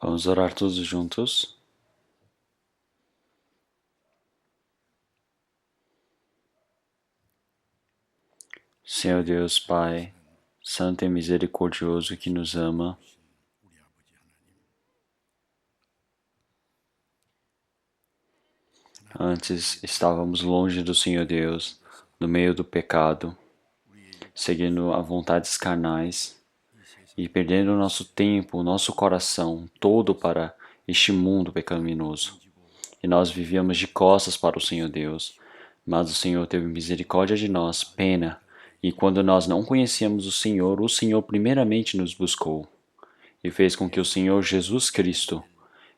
Vamos orar todos juntos. Senhor Deus, Pai, Santo e misericordioso que nos ama, antes estávamos longe do Senhor Deus, no meio do pecado, seguindo a vontades carnais e perdendo o nosso tempo, o nosso coração todo para este mundo pecaminoso. E nós vivíamos de costas para o Senhor Deus, mas o Senhor teve misericórdia de nós, pena, e quando nós não conhecíamos o Senhor primeiramente nos buscou e fez com que o Senhor Jesus Cristo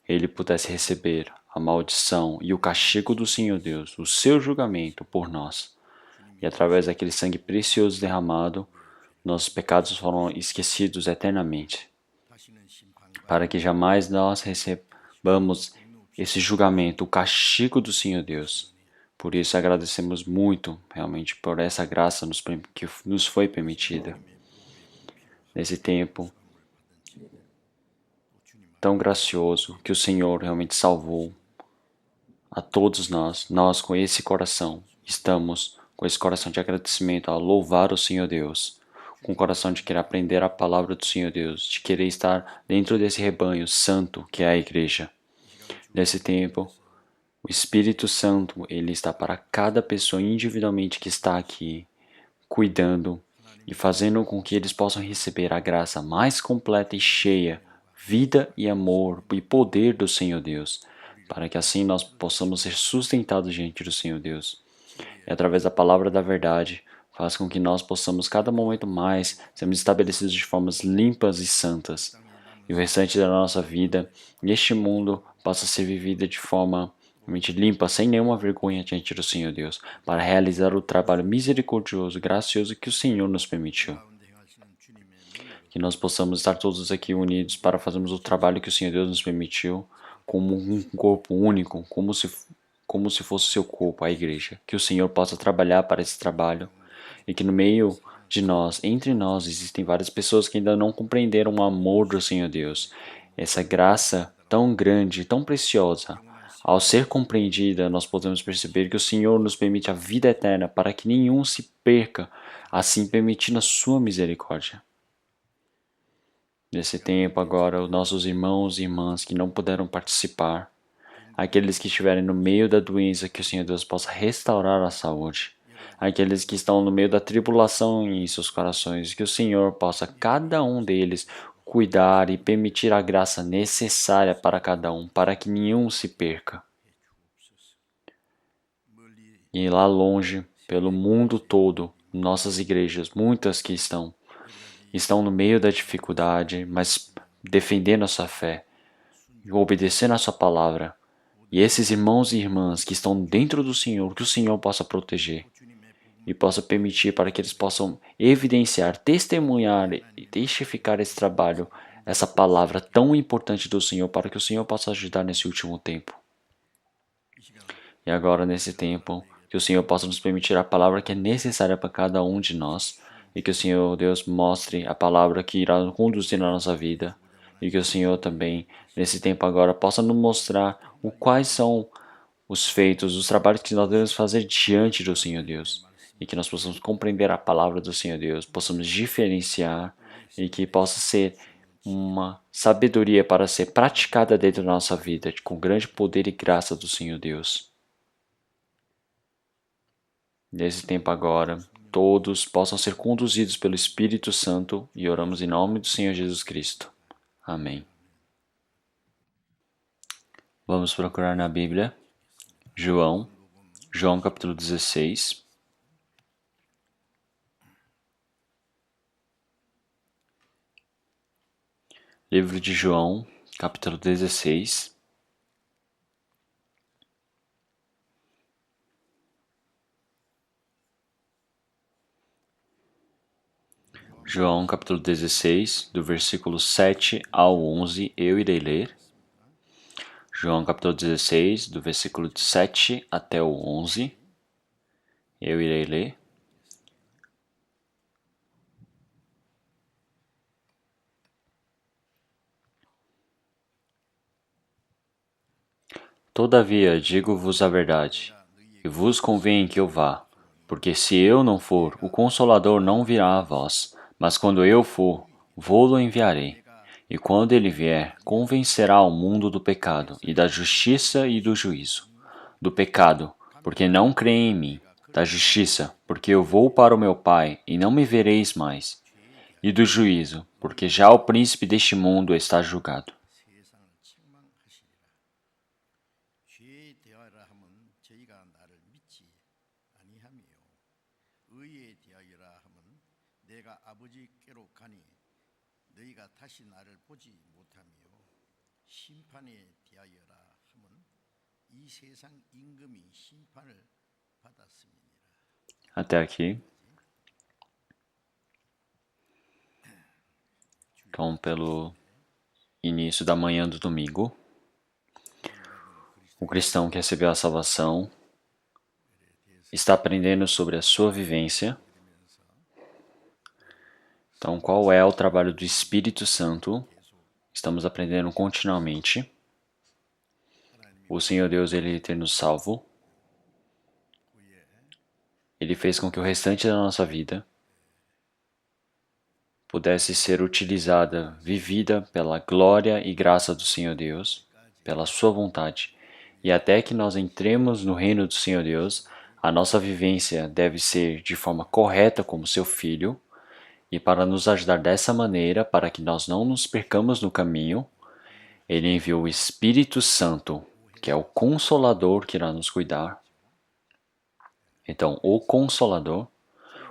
ele pudesse receber a maldição e o castigo do Senhor Deus, o seu julgamento por nós. E através daquele sangue precioso derramado, nossos pecados foram esquecidos eternamente, para que jamais nós recebamos esse julgamento, o castigo do Senhor Deus. Por isso agradecemos muito, realmente, por essa graça que nos foi permitida. Nesse tempo tão gracioso que o Senhor realmente salvou a todos nós com esse coração, estamos com esse coração de agradecimento a louvar o Senhor Deus, com o coração de querer aprender a palavra do Senhor Deus, de querer estar dentro desse rebanho santo que é a igreja. Nesse tempo, o Espírito Santo, ele está para cada pessoa individualmente que está aqui, cuidando e fazendo com que eles possam receber a graça mais completa e cheia, vida e amor e poder do Senhor Deus, para que assim nós possamos ser sustentados diante do Senhor Deus. E através da palavra da verdade, faz com que nós possamos cada momento mais sermos estabelecidos de formas limpas e santas. E o restante da nossa vida, neste mundo, possa ser vivida de forma realmente limpa, sem nenhuma vergonha diante do Senhor Deus, para realizar o trabalho misericordioso e gracioso que o Senhor nos permitiu. Que nós possamos estar todos aqui unidos para fazermos o trabalho que o Senhor Deus nos permitiu, como um corpo único, como se fosse seu corpo, a igreja. Que o Senhor possa trabalhar para esse trabalho e que no meio de nós, entre nós, existem várias pessoas que ainda não compreenderam o amor do Senhor Deus. Essa graça tão grande, tão preciosa. Ao ser compreendida, nós podemos perceber que o Senhor nos permite a vida eterna para que nenhum se perca, assim permitindo a sua misericórdia. Nesse tempo agora, os nossos irmãos e irmãs que não puderam participar, aqueles que estiverem no meio da doença, que o Senhor Deus possa restaurar a saúde, aqueles que estão no meio da tribulação em seus corações, que o Senhor possa cada um deles cuidar e permitir a graça necessária para cada um, para que nenhum se perca. E lá longe, pelo mundo todo, nossas igrejas, muitas que estão no meio da dificuldade, mas defendendo a sua fé, obedecendo a sua palavra. E esses irmãos e irmãs que estão dentro do Senhor, que o Senhor possa proteger e possa permitir para que eles possam evidenciar, testemunhar e testificar esse trabalho, essa palavra tão importante do Senhor, para que o Senhor possa ajudar nesse último tempo. E agora, nesse tempo, que o Senhor possa nos permitir a palavra que é necessária para cada um de nós, e que o Senhor Deus mostre a palavra que irá conduzir na nossa vida, e que o Senhor também, nesse tempo agora, possa nos mostrar quais são os feitos, os trabalhos que nós devemos fazer diante do Senhor Deus, e que nós possamos compreender a palavra do Senhor Deus, possamos diferenciar, e que possa ser uma sabedoria para ser praticada dentro da nossa vida, com grande poder e graça do Senhor Deus. Nesse tempo agora, todos possam ser conduzidos pelo Espírito Santo e oramos em nome do Senhor Jesus Cristo. Amém. Vamos procurar na Bíblia João capítulo 16. Livro de João, capítulo 16. João capítulo 16, do versículo 7 ao 11, eu irei ler. João capítulo 16, do versículo 7 até o 11, eu irei ler. Todavia, digo-vos a verdade, e vos convém que eu vá, porque se eu não for, o Consolador não virá a vós, mas quando eu for, vô-lo enviarei. E quando ele vier, convencerá o mundo do pecado, e da justiça e do juízo. Do pecado, porque não creem em mim. Da justiça, porque eu vou para o meu Pai, e não me vereis mais. E do juízo, porque já o príncipe deste mundo está julgado. 죄에 대하여라 하면 저희가 나를 믿지 아니하며 의에 대하여라 하면 내가 아버지께로 가니 너희가 다시 나를 보지 못하며 심판에 대하여라 하면 이 세상 임금이 심판을 받았음이니라. Até aqui. Então, pelo início da manhã do domingo, o cristão que recebeu a salvação está aprendendo sobre a sua vivência. Então, qual é o trabalho do Espírito Santo? Estamos aprendendo continuamente. O Senhor Deus, Ele ter nos salvo. Ele fez com que o restante da nossa vida pudesse ser utilizada, vivida pela glória e graça do Senhor Deus, pela sua vontade. E até que nós entremos no reino do Senhor Deus, a nossa vivência deve ser de forma correta como seu filho, e para nos ajudar dessa maneira, para que nós não nos percamos no caminho, Ele enviou o Espírito Santo, que é o Consolador que irá nos cuidar. Então, o Consolador,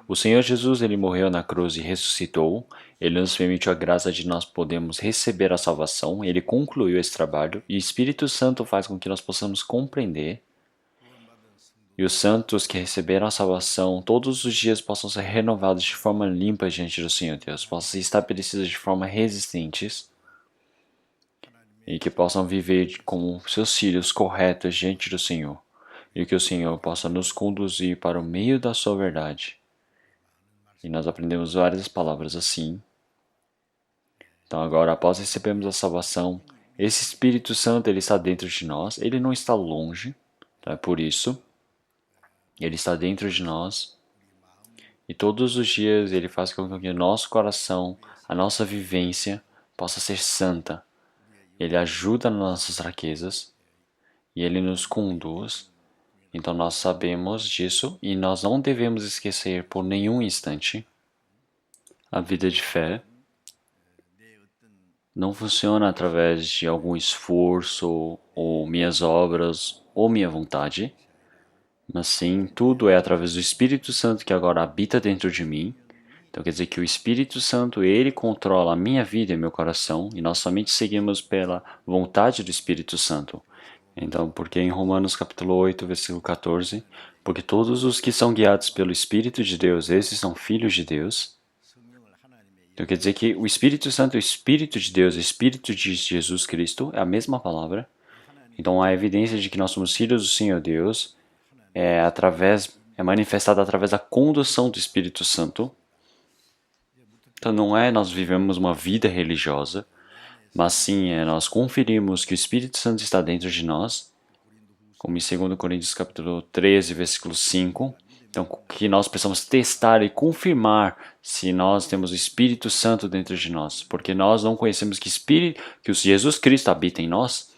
o Senhor Jesus, Ele morreu na cruz e ressuscitou. Ele nos permitiu a graça de nós podermos receber a salvação. Ele concluiu esse trabalho e o Espírito Santo faz com que nós possamos compreender. E os santos que receberam a salvação todos os dias possam ser renovados de forma limpa diante do Senhor Deus, possam ser estabelecidos de forma resistentes e que possam viver como seus filhos corretos diante do Senhor. E que o Senhor possa nos conduzir para o meio da sua verdade. E nós aprendemos várias palavras assim. Então agora, após recebermos a salvação, esse Espírito Santo, ele está dentro de nós, ele não está longe, então é por isso. Ele está dentro de nós. E todos os dias ele faz com que o nosso coração, a nossa vivência, possa ser santa. Ele ajuda nas nossas fraquezas e ele nos conduz. Então nós sabemos disso e nós não devemos esquecer por nenhum instante a vida de fé não funciona através de algum esforço ou minhas obras ou minha vontade, mas sim tudo é através do Espírito Santo que agora habita dentro de mim. Então quer dizer que o Espírito Santo, ele controla a minha vida e meu coração e nós somente seguimos pela vontade do Espírito Santo. Então, porque em Romanos capítulo 8, versículo 14, porque todos os que são guiados pelo Espírito de Deus, esses são filhos de Deus. Então quer dizer que o Espírito Santo, o Espírito de Deus, o Espírito de Jesus Cristo é a mesma palavra. Então a evidência de que nós somos filhos do Senhor Deus é manifestada através da condução do Espírito Santo. Então não é nós vivemos uma vida religiosa, mas sim nós conferimos que o Espírito Santo está dentro de nós, como em 2 Coríntios capítulo 13, versículo 5. Então, que nós precisamos testar e confirmar se nós temos o Espírito Santo dentro de nós, porque nós não conhecemos que o Jesus Cristo habita em nós.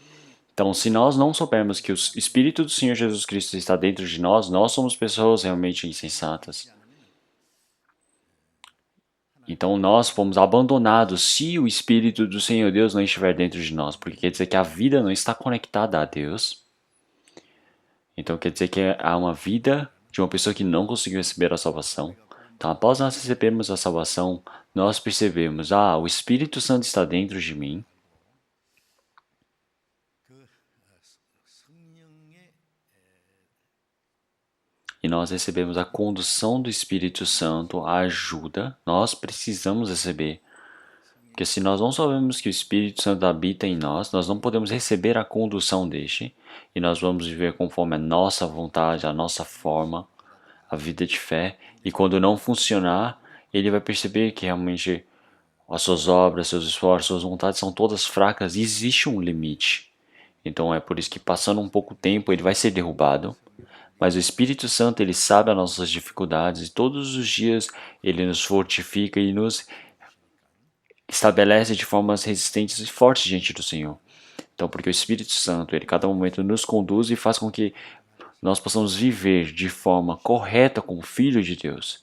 Então, se nós não soubermos que o Espírito do Senhor Jesus Cristo está dentro de nós, nós somos pessoas realmente insensatas. Então, nós fomos abandonados se o Espírito do Senhor Deus não estiver dentro de nós, porque quer dizer que a vida não está conectada a Deus. Então, quer dizer que há uma vida de uma pessoa que não conseguiu receber a salvação. Então, após nós recebermos a salvação, nós percebemos, o Espírito Santo está dentro de mim. E nós recebemos a condução do Espírito Santo, a ajuda. Nós precisamos receber. Porque se nós não sabemos que o Espírito Santo habita em nós, nós não podemos receber a condução deste. E nós vamos viver conforme a nossa vontade, a nossa forma, a vida de fé. E quando não funcionar, ele vai perceber que realmente as suas obras, seus esforços, suas vontades são todas fracas e existe um limite. Então é por isso que passando um pouco tempo ele vai ser derrubado. Mas o Espírito Santo, ele sabe as nossas dificuldades e todos os dias ele nos fortifica e nos estabelece de formas resistentes e fortes diante do Senhor. Então, porque o Espírito Santo, ele cada momento nos conduz e faz com que nós possamos viver de forma correta como filho de Deus.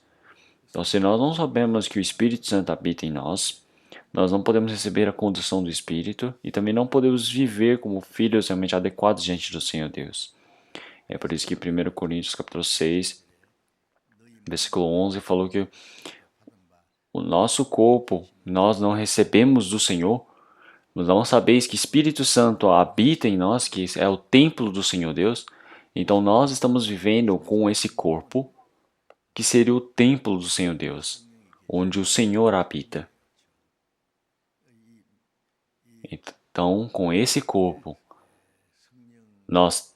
Então, se nós não sabemos que o Espírito Santo habita em nós, nós não podemos receber a condução do Espírito e também não podemos viver como filhos realmente adequados diante do Senhor Deus. É por isso que 1 Coríntios capítulo 6, versículo 11, falou que o nosso corpo nós não recebemos do Senhor. Não sabeis que Espírito Santo habita em nós, que é o templo do Senhor Deus? Então nós estamos vivendo com esse corpo, que seria o templo do Senhor Deus, onde o Senhor habita. Então, com esse corpo, nós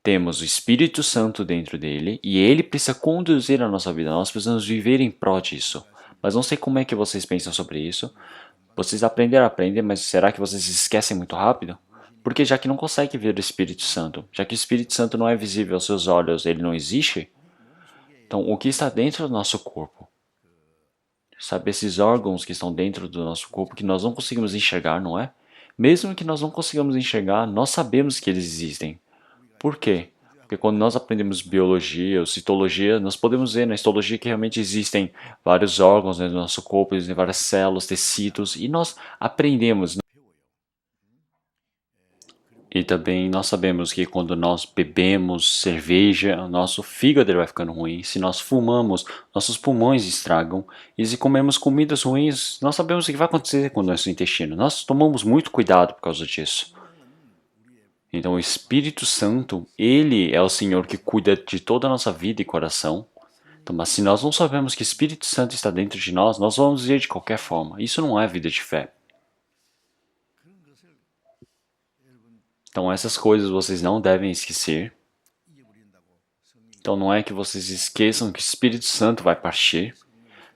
temos o Espírito Santo dentro dele e ele precisa conduzir a nossa vida. Nós precisamos viver em prol disso. Mas não sei como é que vocês pensam sobre isso. Vocês aprendem, mas será que vocês esquecem muito rápido? Porque já que não consegue ver o Espírito Santo, já que o Espírito Santo não é visível aos seus olhos, ele não existe, então o que está dentro do nosso corpo? Sabe, esses órgãos que estão dentro do nosso corpo que nós não conseguimos enxergar, não é? Mesmo que nós não consigamos enxergar, nós sabemos que eles existem. Por quê? Porque quando nós aprendemos biologia ou citologia, nós podemos ver na histologia que realmente existem vários órgãos dentro do nosso corpo, existem várias células, tecidos, e nós aprendemos. E também nós sabemos que quando nós bebemos cerveja, o nosso fígado vai ficando ruim. Se nós fumamos, nossos pulmões estragam. E se comemos comidas ruins, nós sabemos o que vai acontecer com o nosso intestino. Nós tomamos muito cuidado por causa disso. Então o Espírito Santo, ele é o Senhor que cuida de toda a nossa vida e coração. Então, mas se nós não sabemos que o Espírito Santo está dentro de nós vamos viver de qualquer forma. Isso não é vida de fé. Então essas coisas vocês não devem esquecer. Então não é que vocês esqueçam que o Espírito Santo vai partir.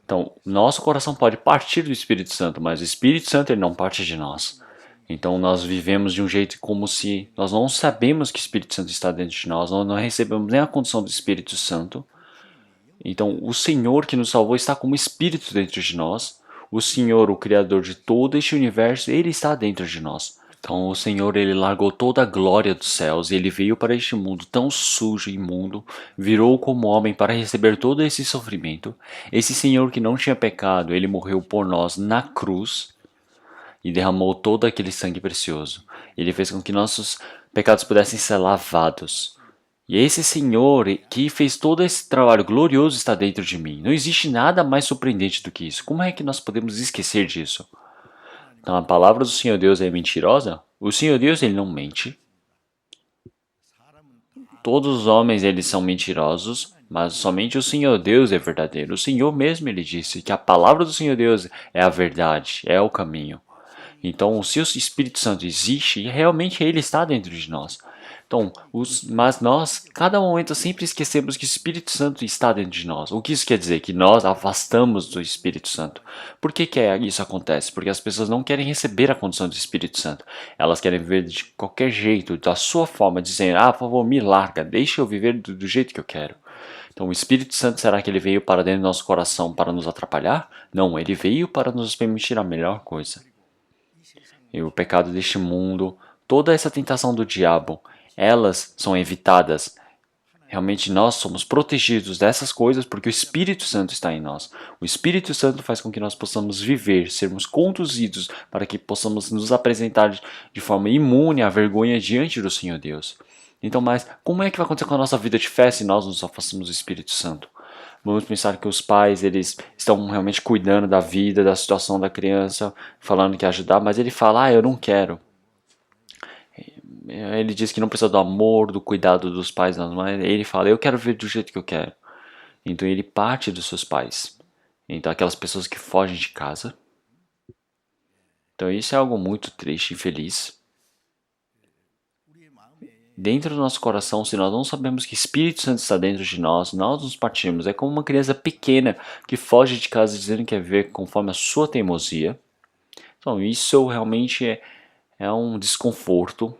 Então, nosso coração pode partir do Espírito Santo, mas o Espírito Santo ele não parte de nós. Então nós vivemos de um jeito como se nós não sabemos que o Espírito Santo está dentro de nós, nós não recebemos nem a condição do Espírito Santo. Então o Senhor que nos salvou está como Espírito dentro de nós. O Senhor, o Criador de todo este universo, ele está dentro de nós. Então o Senhor ele largou toda a glória dos céus e ele veio para este mundo tão sujo e imundo, virou como homem para receber todo esse sofrimento. Esse Senhor que não tinha pecado, ele morreu por nós na cruz e derramou todo aquele sangue precioso. Ele fez com que nossos pecados pudessem ser lavados. E esse Senhor que fez todo esse trabalho glorioso está dentro de mim. Não existe nada mais surpreendente do que isso. Como é que nós podemos esquecer disso? Então a palavra do Senhor Deus é mentirosa? O Senhor Deus ele não mente. Todos os homens eles são mentirosos, mas somente o Senhor Deus é verdadeiro. O Senhor mesmo ele disse que a palavra do Senhor Deus é a verdade, é o caminho. Então, se o Espírito Santo existe, realmente ele está dentro de nós. Então, mas nós, cada momento, sempre esquecemos que o Espírito Santo está dentro de nós. O que isso quer dizer? Que nós afastamos do Espírito Santo. Por que isso acontece? Porque as pessoas não querem receber a condição do Espírito Santo. Elas querem viver de qualquer jeito, da sua forma, dizendo, por favor, me larga, deixa eu viver do jeito que eu quero. Então, o Espírito Santo, será que ele veio para dentro do nosso coração para nos atrapalhar? Não, ele veio para nos permitir a melhor coisa. E o pecado deste mundo, toda essa tentação do diabo, elas são evitadas. Realmente nós somos protegidos dessas coisas porque o Espírito Santo está em nós. O Espírito Santo faz com que nós possamos viver, sermos conduzidos para que possamos nos apresentar de forma imune à vergonha diante do Senhor Deus. Então, mas como é que vai acontecer com a nossa vida de fé se nós nos afastamos do Espírito Santo? Vamos pensar que os pais eles estão realmente cuidando da vida, da situação da criança, falando que ajudar, mas ele fala, eu não quero. Ele diz que não precisa do amor, do cuidado dos pais, não, mas ele fala, eu quero viver do jeito que eu quero. Então ele parte dos seus pais. Então aquelas pessoas que fogem de casa. Então isso é algo muito triste e infeliz. Dentro do nosso coração, se nós não sabemos que o Espírito Santo está dentro de nós, nós nos partimos. É como uma criança pequena que foge de casa dizendo que quer viver conforme a sua teimosia. Então isso realmente é um desconforto.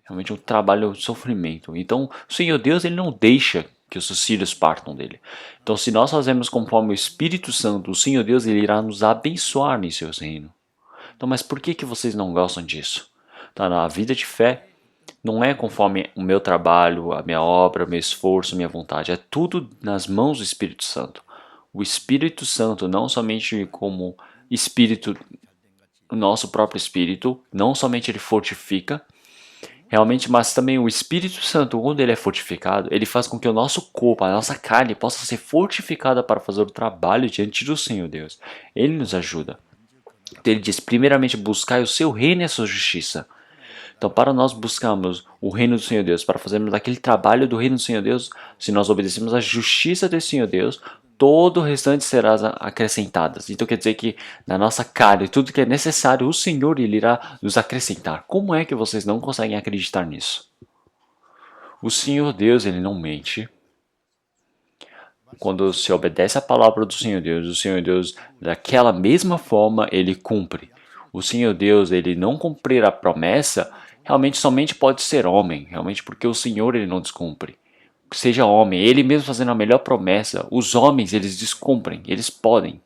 Realmente um trabalho de sofrimento. Então, o Senhor Deus, ele não deixa que os seus filhos partam dele. Então, se nós fazemos conforme o Espírito Santo, o Senhor Deus, ele irá nos abençoar em seu reino. Então, mas por que vocês não gostam disso? Tá, na vida de fé, não é conforme o meu trabalho, a minha obra, o meu esforço, a minha vontade. É tudo nas mãos do Espírito Santo. O Espírito Santo, não somente como Espírito, o nosso próprio Espírito, não somente ele fortifica, realmente, mas também o Espírito Santo, quando ele é fortificado, ele faz com que o nosso corpo, a nossa carne, possa ser fortificada para fazer o trabalho diante do Senhor Deus. Ele nos ajuda. Então ele diz, primeiramente, buscai o seu reino e a sua justiça. Então, para nós buscarmos o reino do Senhor Deus, para fazermos aquele trabalho do reino do Senhor Deus, se nós obedecermos à justiça do Senhor Deus, todo o restante será acrescentadas. Então quer dizer que na nossa carne, tudo que é necessário, o Senhor ele irá nos acrescentar. Como é que vocês não conseguem acreditar nisso? O Senhor Deus, ele não mente. Quando se obedece à palavra do Senhor Deus, o Senhor Deus, daquela mesma forma, ele cumpre. O Senhor Deus, ele não cumprir a promessa, realmente somente pode ser homem, realmente porque o Senhor ele não descumpre. Seja homem, ele mesmo fazendo a melhor promessa, os homens eles descumprem, eles podem.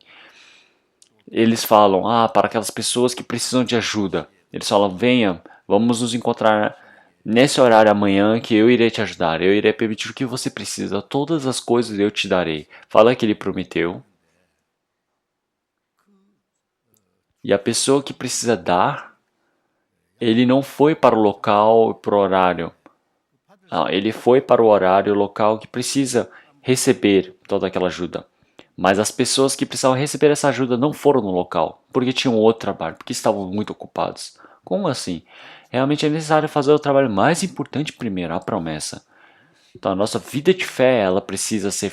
Eles falam, para aquelas pessoas que precisam de ajuda. Eles falam, venha, vamos nos encontrar nesse horário amanhã que eu irei te ajudar. Eu irei permitir o que você precisa, todas as coisas eu te darei. Fala que ele prometeu. E a pessoa que precisa dar, ele não foi para o local e para o horário. Não, ele foi para o horário e o local que precisa receber toda aquela ajuda. Mas as pessoas que precisavam receber essa ajuda não foram no local, porque tinham outro trabalho, porque estavam muito ocupados. Como assim? Realmente é necessário fazer o trabalho mais importante primeiro, a promessa. Então a nossa vida de fé, ela precisa ser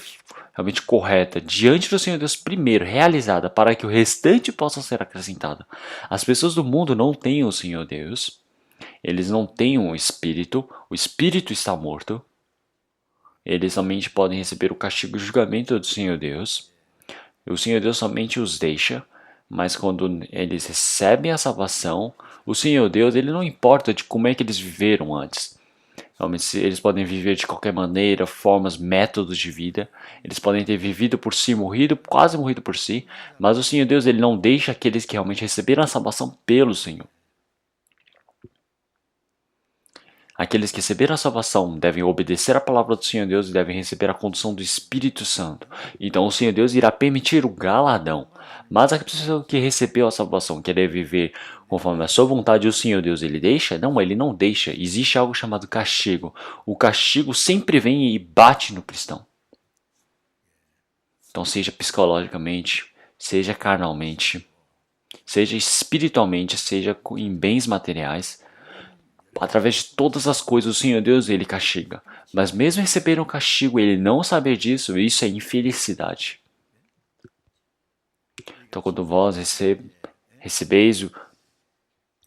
realmente correta diante do Senhor Deus primeiro, realizada, para que o restante possa ser acrescentado. As pessoas do mundo não têm o Senhor Deus, eles não têm o Espírito está morto, eles somente podem receber o castigo e o julgamento do Senhor Deus. O Senhor Deus somente os deixa, mas quando eles recebem a salvação, o Senhor Deus, ele não importa de como é que eles viveram antes. Realmente, eles podem viver de qualquer maneira, formas, métodos de vida. Eles podem ter vivido por si, morrido, quase morrido por si. Mas o Senhor Deus, ele não deixa aqueles que realmente receberam a salvação pelo Senhor. Aqueles que receberam a salvação devem obedecer à palavra do Senhor Deus e devem receber a condução do Espírito Santo. Então o Senhor Deus irá permitir o galardão. Mas a pessoa que recebeu a salvação, querer viver conforme a sua vontade, o Senhor Deus ele deixa? Não, ele não deixa. Existe algo chamado castigo. O castigo sempre vem e bate no cristão. Então seja psicologicamente, seja carnalmente, seja espiritualmente, seja em bens materiais, através de todas as coisas, o Senhor Deus, ele castiga. Mas mesmo receber um castigo, ele não saber disso, isso é infelicidade. Então, quando vós recebeis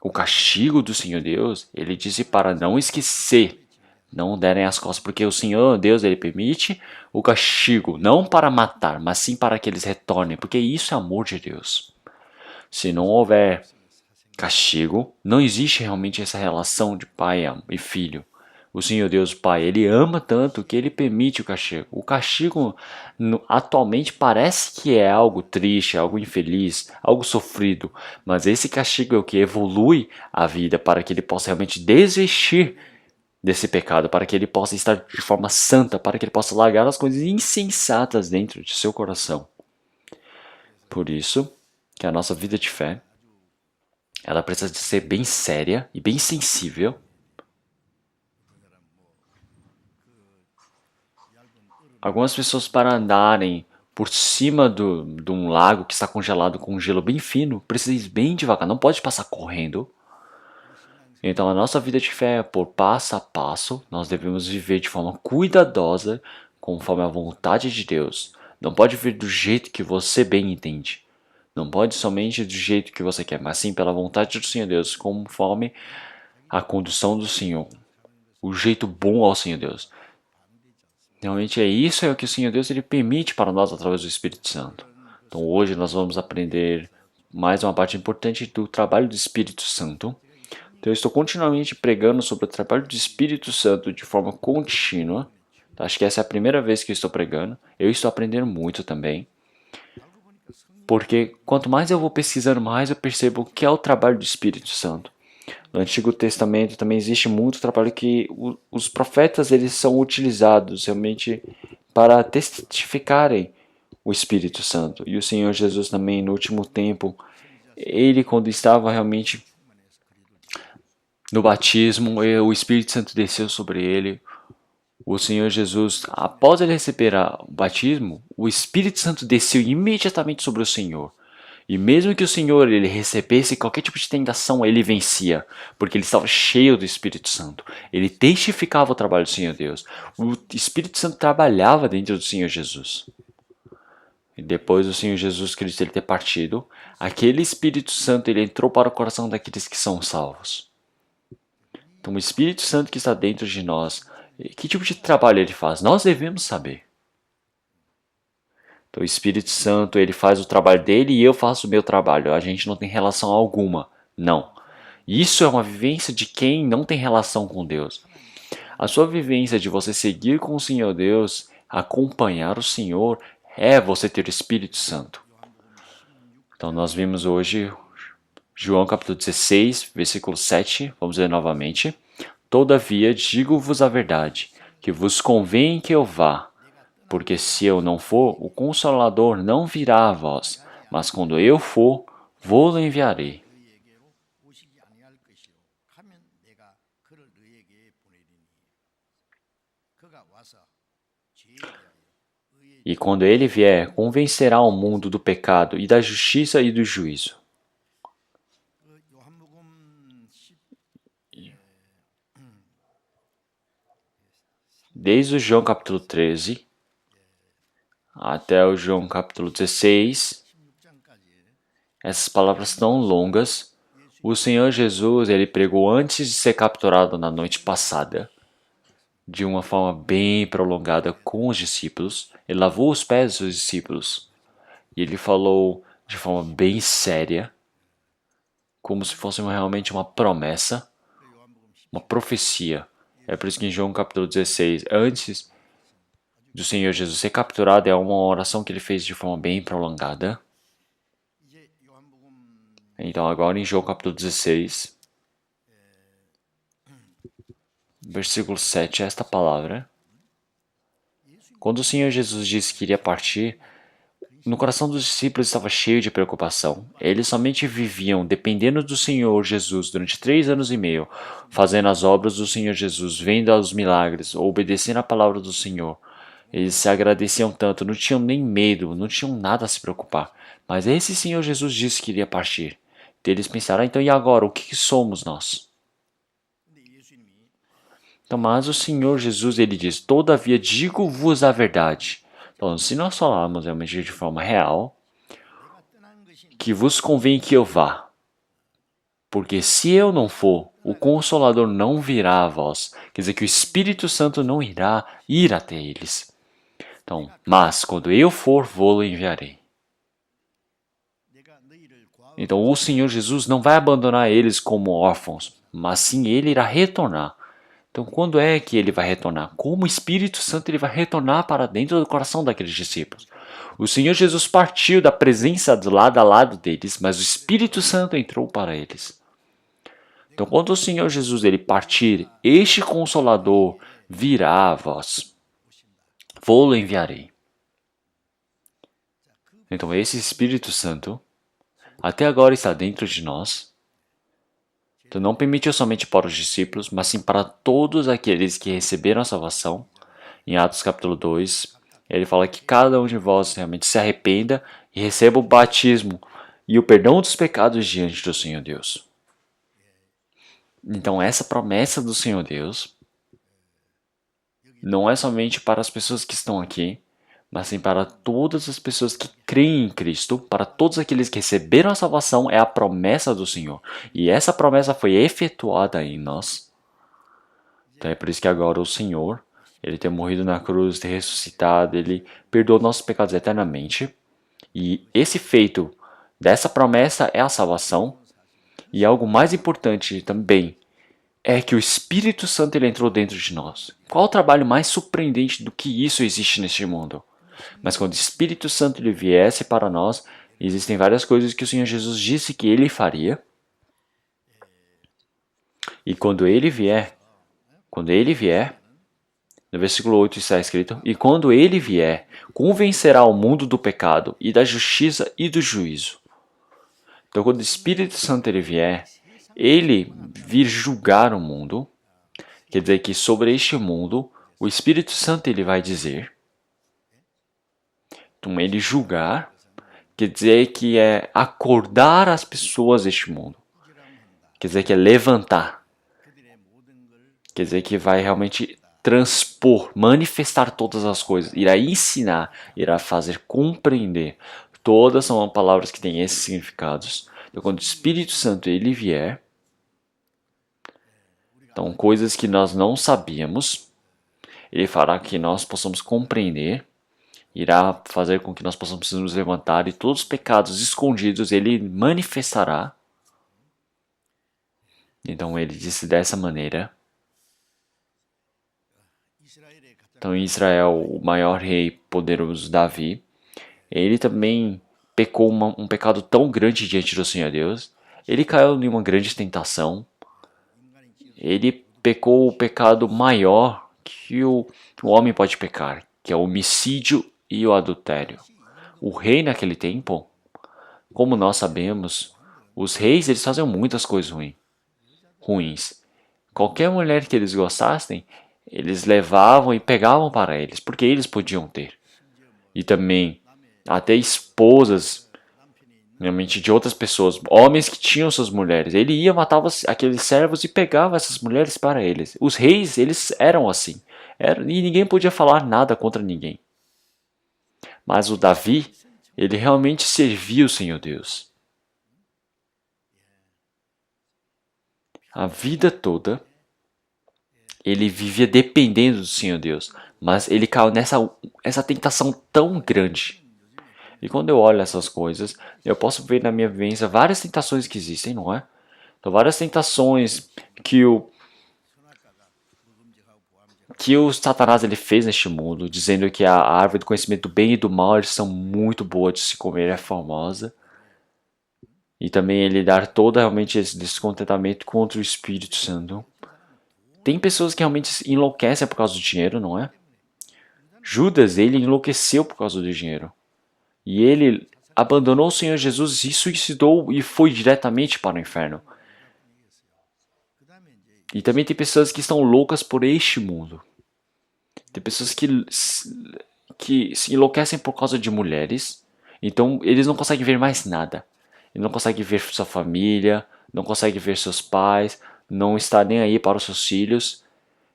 o castigo do Senhor Deus, ele disse para não esquecer, não derem as costas, porque o Senhor Deus, ele permite o castigo, não para matar, mas sim para que eles retornem, porque isso é amor de Deus. Se não houver castigo, não existe realmente essa relação de pai e filho. O Senhor Deus Pai, ele ama tanto que ele permite o castigo. O castigo atualmente parece que é algo triste, algo infeliz, algo sofrido, mas esse castigo é o que evolui a vida para que ele possa realmente desistir desse pecado, para que ele possa estar de forma santa, para que ele possa largar as coisas insensatas dentro de seu coração. Por isso que a nossa vida de fé, ela precisa de ser bem séria e bem sensível. Algumas pessoas, para andarem por cima de um lago que está congelado com um gelo bem fino, precisam ir bem devagar, não pode passar correndo. Então a nossa vida de fé é por passo a passo, nós devemos viver de forma cuidadosa, conforme a vontade de Deus. Não pode viver do jeito que você bem entende. Não pode somente do jeito que você quer, mas sim pela vontade do Senhor Deus, conforme a condução do Senhor. O jeito bom ao Senhor Deus. Realmente é o que o Senhor Deus ele permite para nós através do Espírito Santo. Então hoje nós vamos aprender mais uma parte importante do trabalho do Espírito Santo. Então eu estou continuamente pregando sobre o trabalho do Espírito Santo de forma contínua. Acho que essa é a primeira vez que eu estou pregando. Eu estou aprendendo muito também. Porque quanto mais eu vou pesquisando, mais eu percebo que é o trabalho do Espírito Santo. No Antigo Testamento também existe muito trabalho que os profetas eles são utilizados realmente para testificarem o Espírito Santo. E o Senhor Jesus também no último tempo, ele quando estava realmente no batismo, o Espírito Santo desceu sobre ele. O Senhor Jesus, após ele receber o batismo, o Espírito Santo desceu imediatamente sobre o Senhor. E mesmo que o Senhor ele recebesse qualquer tipo de tentação, ele vencia, porque ele estava cheio do Espírito Santo. Ele testificava o trabalho do Senhor Deus. O Espírito Santo trabalhava dentro do Senhor Jesus. E depois do Senhor Jesus Cristo ele ter partido, aquele Espírito Santo ele entrou para o coração daqueles que são salvos. Então o Espírito Santo que está dentro de nós, que tipo de trabalho ele faz? Nós devemos saber. Então o Espírito Santo ele faz o trabalho dele e eu faço o meu trabalho. A gente não tem relação alguma. Não. Isso é uma vivência de quem não tem relação com Deus. A sua vivência de você seguir com o Senhor Deus, acompanhar o Senhor, é você ter o Espírito Santo. Então nós vimos hoje João capítulo 16, versículo 7, vamos ler novamente. Todavia digo-vos a verdade, que vos convém que eu vá, porque se eu não for, o Consolador não virá a vós, mas quando eu for, vou-lo enviarei. 너희에게로 오시지 아니할 것이요 하면 내가 그를 너희에게 보내리니 그가 와서 죄에 대하여 의에 E quando ele vier, convencerá o mundo do pecado e da justiça e do juízo. 요한복음 10 Desde o João capítulo 13 até o João capítulo 16, 16장까지 essas palavras tão longas, o Senhor Jesus ele pregou antes de ser capturado na noite passada, de uma forma bem prolongada com os discípulos. Ele lavou os pés dos seus discípulos e ele falou de forma bem séria, como se fosse realmente uma promessa, uma profecia. É por isso que em João capítulo 16, antes do Senhor Jesus ser capturado, é uma oração que ele fez de forma bem prolongada. 이제 요한복음 Então agora em João capítulo 16, versículo 7, esta palavra. Quando o Senhor Jesus disse que iria partir, no coração dos discípulos estava cheio de preocupação. Eles somente viviam dependendo do Senhor Jesus durante 3 anos e meio, fazendo as obras do Senhor Jesus, vendo os milagres, obedecendo a palavra do Senhor. Eles se agradeciam tanto, não tinham nem medo, não tinham nada a se preocupar. Mas esse Senhor Jesus disse que iria partir. Então eles pensaram, então e agora? O que somos nós? 근데 예수님이 Então, mas o Senhor Jesus ele diz, todavia digo-vos a verdade. Então, se nós falarmos realmente de forma real, 내가 떠난 것이 que vos convém que eu vá. Porque se eu não for, o Consolador não virá a vós. Quer dizer que o Espírito Santo não irá ir até eles. Então, mas quando eu for, vou-lo enviarei. 내가 너희를 과거 Então, o Senhor Jesus não vai abandonar eles como órfãos, mas sim ele irá retornar. Então, quando é que ele vai retornar? Como o Espírito Santo ele vai retornar para dentro do coração daqueles discípulos? O Senhor Jesus partiu da presença do lado a lado deles, mas o Espírito Santo entrou para eles. Então, quando o Senhor Jesus ele partir, este Consolador virá a vós. Vou-lo enviarei. Então, esse Espírito Santo até agora está dentro de nós. Então não permitiu somente para os discípulos, mas sim para todos aqueles que receberam a salvação. Em Atos capítulo 2, ele fala que cada um de vós realmente se arrependa e receba o batismo e o perdão dos pecados diante do Senhor Deus. Então essa promessa do Senhor Deus não é somente para as pessoas que estão aqui, mas sim para todas as pessoas que creem em Cristo, para todos aqueles que receberam a salvação, é a promessa do Senhor. E essa promessa foi efetuada em nós. Então é por isso que agora o Senhor, ele ter morrido na cruz, ter ressuscitado, ele perdoou nossos pecados eternamente. E esse feito dessa promessa é a salvação. E algo mais importante também é que o Espírito Santo ele entrou dentro de nós. Qual o trabalho mais surpreendente do que isso existe neste mundo? Mas quando o Espírito Santo ele viesse para nós, existem várias coisas que o Senhor Jesus disse que ele faria. E quando ele vier, no versículo 8 está escrito: e quando ele vier, convencerá o mundo do pecado e da justiça e do juízo. Então, quando o Espírito Santo ele vier, ele vir julgar o mundo. Quer dizer que sobre este mundo, o Espírito Santo ele vai dizer. Então, ele julgar, quer dizer que é acordar as pessoas deste mundo. Quer dizer que é levantar. Quer dizer que vai realmente transpor, manifestar todas as coisas, irá ensinar, irá fazer compreender. Todas são palavras que têm esses significados. Então, quando o Espírito Santo ele vier, então coisas que nós não sabíamos, ele fará que nós possamos compreender, irá fazer com que nós possamos nos levantar e todos os pecados escondidos ele manifestará. Então ele disse dessa maneira. Então em Israel, o maior rei poderoso Davi, ele também pecou um pecado tão grande diante do Senhor Deus. Ele caiu em uma grande tentação. Ele pecou o pecado maior que o homem pode pecar, que é o homicídio e o adultério. O rei naquele tempo, como nós sabemos, os reis eles faziam muitas coisas ruins. Qualquer mulher que eles gostassem, eles levavam e pegavam para eles, porque eles podiam ter. E também até esposas, realmente de outras pessoas, homens que tinham suas mulheres. Ele ia, matava aqueles servos e pegava essas mulheres para eles. Os reis, eles eram assim. E ninguém podia falar nada contra ninguém. Mas o Davi, ele realmente servia o Senhor Deus. A vida toda, ele vivia dependendo do Senhor Deus. Mas ele caiu nessa tentação tão grande. E quando eu olho essas coisas, eu posso ver na minha vivência várias tentações que existem, não é? Então, várias tentações que o Satanás ele fez neste mundo, dizendo que a árvore do conhecimento do bem e do mal eles são muito boas de se comer, é formosa. E também ele dar todo realmente esse descontentamento contra o Espírito Santo. Tem pessoas que realmente enlouquecem por causa do dinheiro, não é? Judas, ele enlouqueceu por causa do dinheiro. E ele abandonou o Senhor Jesus e suicidou e foi diretamente para o inferno. E também tem pessoas que estão loucas por este mundo. Tem pessoas que se enlouquecem por causa de mulheres. Então eles não conseguem ver mais nada. Eles não conseguem ver sua família, não conseguem ver seus pais, não está nem aí para os seus filhos.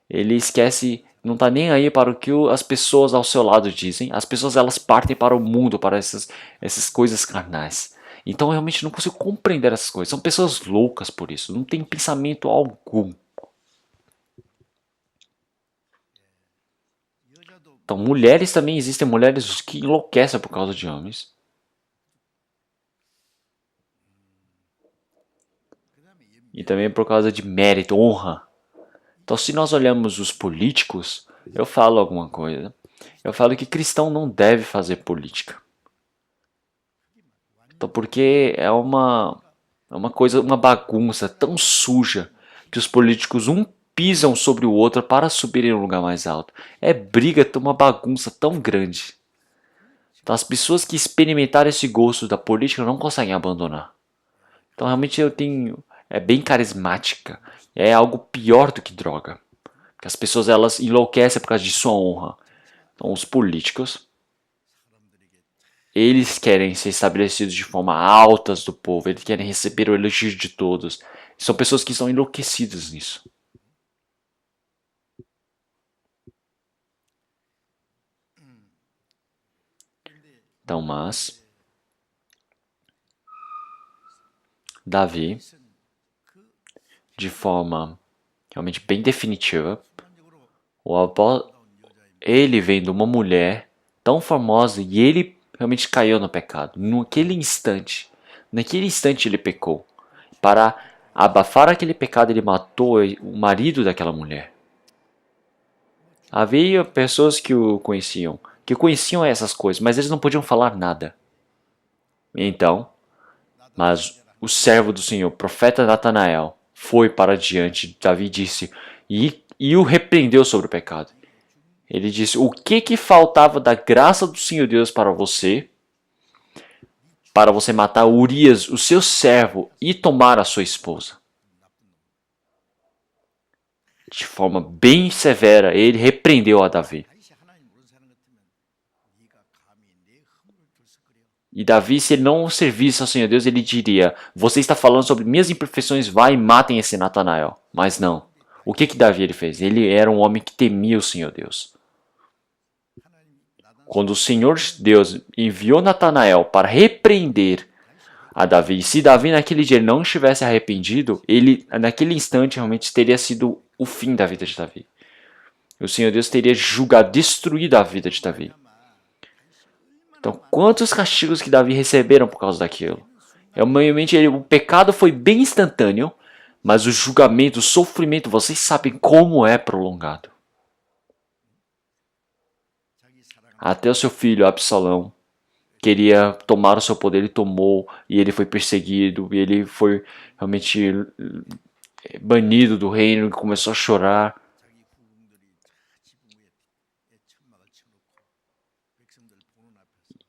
Ele esquece, não está nem aí para o que as pessoas ao seu lado dizem. As pessoas elas partem para o mundo, para essas coisas carnais. Então eu realmente não consigo compreender essas coisas. São pessoas loucas por isso, não tem pensamento algum. Então mulheres também existem mulheres que enlouquecem por causa de homens. E também por causa de mérito, honra. Então se nós olhamos os políticos, eu falo alguma coisa. Eu falo que cristão não deve fazer política. Então porque é uma coisa, uma bagunça tão suja que os políticos pisam sobre o outro para subirem no lugar mais alto. É briga, uma bagunça tão grande. Então as pessoas que experimentaram esse gosto da política não conseguem abandonar. Então realmente é bem carismática. É algo pior do que droga. Porque as pessoas elas enlouquecem por causa de sua honra. Então os políticos, eles querem ser estabelecidos de forma altas do povo. Eles querem receber o elogio de todos. São pessoas que estão enlouquecidas nisso. Então, mas Davi, de forma realmente bem definitiva, ele vendo uma mulher tão famosa e ele realmente caiu no pecado. Naquele instante ele pecou. para abafar aquele pecado, ele matou o marido daquela mulher. Havia pessoas que que conheciam essas coisas, mas eles não podiam falar nada. Então, mas o servo do Senhor, o profeta Natanael, foi para diante de Davi e disse, e o repreendeu sobre o pecado. Ele disse, o que faltava da graça do Senhor Deus para você matar Urias, o seu servo, e tomar a sua esposa? De forma bem severa, ele repreendeu a Davi. E Davi, se ele não servisse ao Senhor Deus, ele diria, você está falando sobre minhas imperfeições, vai e matem esse Natanael. Mas não. O que Davi ele fez? Ele era um homem que temia o Senhor Deus. Quando o Senhor Deus enviou Natanael para repreender a Davi, se Davi naquele dia não estivesse arrependido, ele naquele instante realmente teria sido o fim da vida de Davi. O Senhor Deus teria julgado, destruído a vida de Davi. Então, quantos castigos que Davi receberam por causa daquilo? Realmente, o pecado foi bem instantâneo, mas o julgamento, o sofrimento, vocês sabem como é prolongado. Até o seu filho, Absalão, queria tomar o seu poder, ele tomou, e ele foi perseguido, e ele foi realmente banido do reino, e começou a chorar.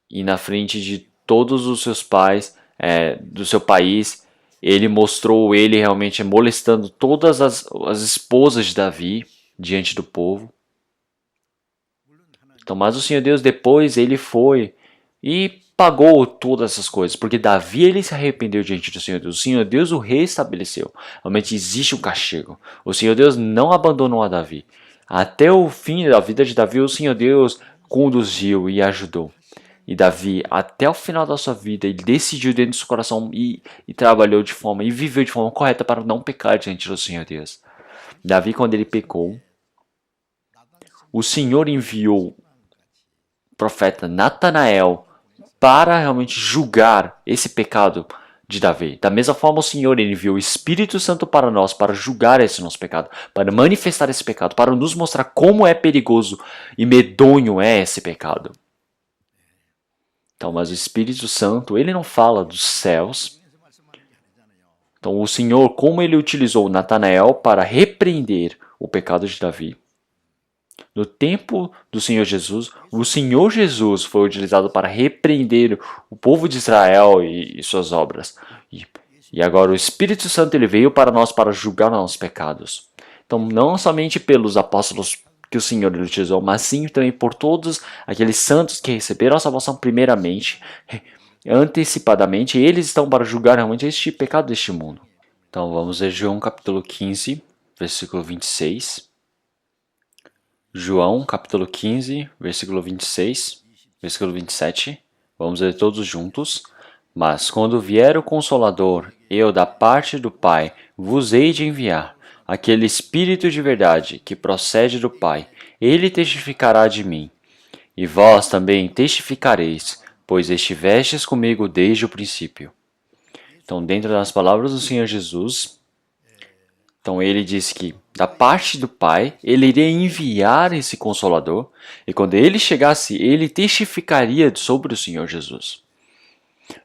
E na frente de todos os seus pais, do seu país, ele mostrou ele realmente molestando todas as esposas de Davi diante do povo. Então, mas o Senhor Deus depois ele foi e pagou todas essas coisas, porque Davi ele se arrependeu diante do Senhor Deus. O Senhor Deus o restabeleceu. Realmente existe um castigo. O Senhor Deus não abandonou a Davi. Até o fim da vida de Davi, o Senhor Deus conduziu e ajudou. E Davi, até o final da sua vida, ele decidiu dentro do seu coração e trabalhou de forma, e viveu de forma correta para não pecar diante do Senhor Deus. Davi, quando ele pecou, o Senhor enviou o profeta Natanael para realmente julgar esse pecado de Davi. Da mesma forma, o Senhor enviou o Espírito Santo para nós, para julgar esse nosso pecado, para manifestar esse pecado, para nos mostrar como é perigoso e medonho é esse pecado. Então, mas o Espírito Santo, ele não fala dos céus. Então, o Senhor, como ele utilizou Natanael para repreender o pecado de Davi, no tempo do Senhor Jesus, o Senhor Jesus foi utilizado para repreender o povo de Israel e suas obras. E agora o Espírito Santo ele veio para nós para julgar nossos pecados. Então, não somente pelos apóstolos que o Senhor utilizou, mas sim também por todos aqueles santos que receberam a salvação primeiramente, antecipadamente, eles estão para julgar realmente este pecado deste mundo. Então vamos ver João capítulo 15, versículo 26. João capítulo 15, versículo 26, versículo 27. Vamos ler todos juntos. Mas quando vier o Consolador, eu da parte do Pai vos hei de enviar, aquele Espírito de verdade que procede do Pai, ele testificará de mim. E vós também testificareis, pois estivestes comigo desde o princípio. Então, dentro das palavras do Senhor Jesus, então ele disse que da parte do Pai, ele iria enviar esse Consolador, e quando ele chegasse, ele testificaria sobre o Senhor Jesus.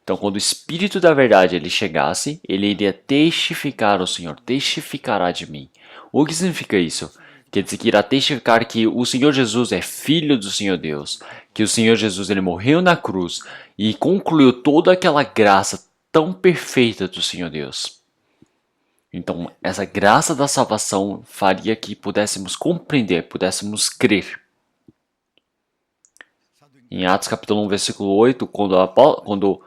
Então, quando o Espírito da Verdade ele chegasse, ele iria testificar ao Senhor, testificará de mim. O que significa isso? Quer dizer que irá testificar que o Senhor Jesus é Filho do Senhor Deus, que o Senhor Jesus ele morreu na cruz e concluiu toda aquela graça tão perfeita do Senhor Deus. Então, essa graça da salvação faria que pudéssemos compreender, pudéssemos crer. Em Atos capítulo 1, versículo 8, quando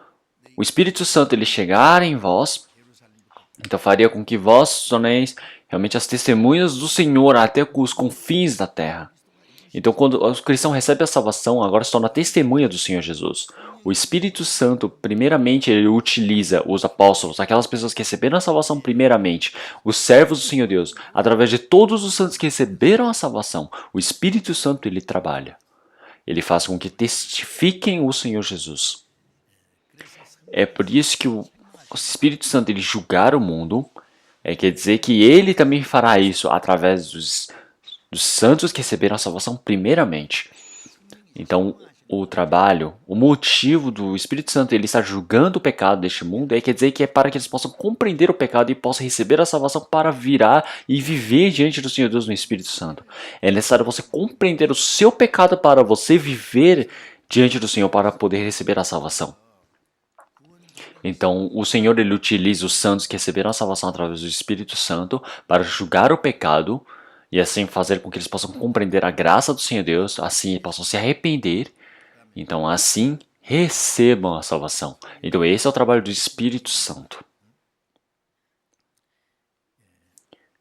o Espírito Santo ele chegar em vós, então faria com que vós torneis realmente as testemunhas do Senhor até os confins da terra. Então, quando o cristão recebe a salvação, agora se torna testemunha do Senhor Jesus. O Espírito Santo, primeiramente, ele utiliza os apóstolos, aquelas pessoas que receberam a salvação primeiramente, os servos do Senhor Deus, através de todos os santos que receberam a salvação. O Espírito Santo, ele trabalha. Ele faz com que testifiquem o Senhor Jesus. É por isso que o Espírito Santo ele julgar o mundo, quer dizer que ele também fará isso através dos santos que receberam a salvação primeiramente. Então, o trabalho, o motivo do Espírito Santo ele estar julgando o pecado deste mundo quer dizer que é para que eles possam compreender o pecado e possam receber a salvação para virar e viver diante do Senhor Deus no Espírito Santo. É necessário você compreender o seu pecado para você viver diante do Senhor para poder receber a salvação. Então, o Senhor ele utiliza os santos que receberam a salvação através do Espírito Santo para julgar o pecado e assim fazer com que eles possam compreender a graça do Senhor Deus, assim possam se arrepender. Então, assim, recebam a salvação. Então, esse é o trabalho do Espírito Santo.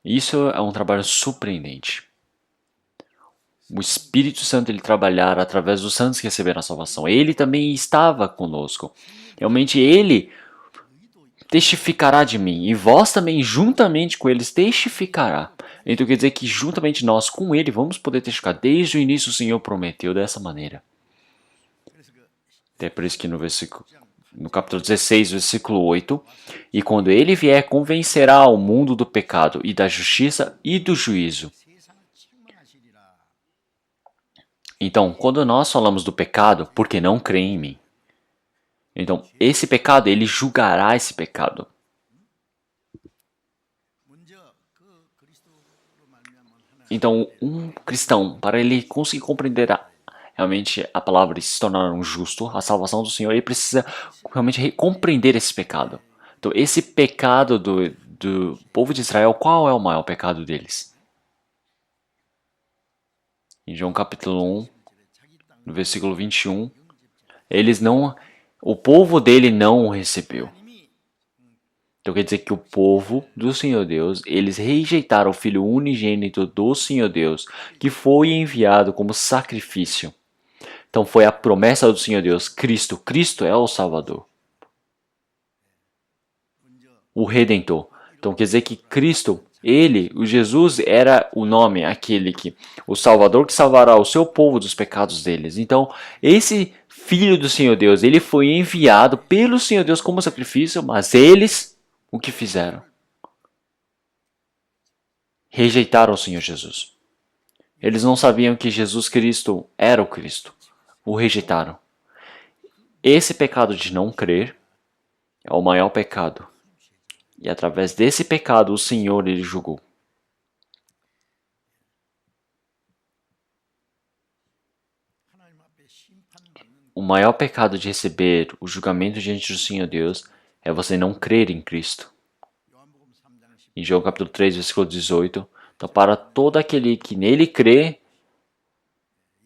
Isso é um trabalho surpreendente. O Espírito Santo ele trabalhar através dos santos que receberam a salvação. Ele também estava conosco. Realmente, ele testificará de mim, e vós também, juntamente com eles, testificará. Então, quer dizer que juntamente nós com ele vamos poder testificar. Desde o início, o Senhor prometeu dessa maneira. É por isso que no capítulo 16, versículo 8, e quando ele vier, convencerá o mundo do pecado e da justiça e do juízo. Então, quando nós falamos do pecado, porque não creem em mim. Então, esse pecado, ele julgará esse pecado. Então, um cristão, para ele conseguir compreender realmente a palavra e se tornar um justo, a salvação do Senhor, ele precisa realmente compreender esse pecado. Então, esse pecado do povo de Israel, qual é o maior pecado deles? Em João capítulo 1, no versículo 21, o povo dele não o recebeu. Então quer dizer que o povo do Senhor Deus, eles rejeitaram o Filho unigênito do Senhor Deus, que foi enviado como sacrifício. Então foi a promessa do Senhor Deus, Cristo. Cristo é o Salvador, o Redentor. Então quer dizer que Cristo, o Jesus, era o nome, o Salvador que salvará o seu povo dos pecados deles. Então esse Filho do Senhor Deus, ele foi enviado pelo Senhor Deus como sacrifício, mas eles o que fizeram? Rejeitaram o Senhor Jesus. Eles não sabiam que Jesus Cristo era o Cristo. O rejeitaram. Esse pecado de não crer é o maior pecado. E através desse pecado o Senhor ele julgou. O maior pecado de receber o julgamento diante do Senhor Deus é você não crer em Cristo. Em João capítulo 3, versículo 18, então para todo aquele que nele crê,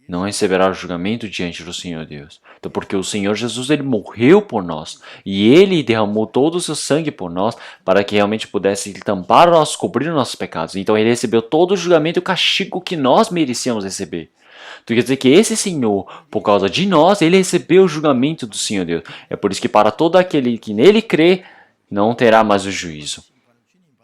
não receberá o julgamento diante do Senhor Deus. Então porque o Senhor Jesus ele morreu por nós, e ele derramou todo o seu sangue por nós, para que realmente pudesse tampar cobrir os nossos pecados. Então ele recebeu todo o julgamento e o castigo que nós merecíamos receber. Então quer dizer que esse Senhor, por causa de nós, ele recebeu o julgamento do Senhor Deus. É por isso que para todo aquele que nele crê, não terá mais o juízo,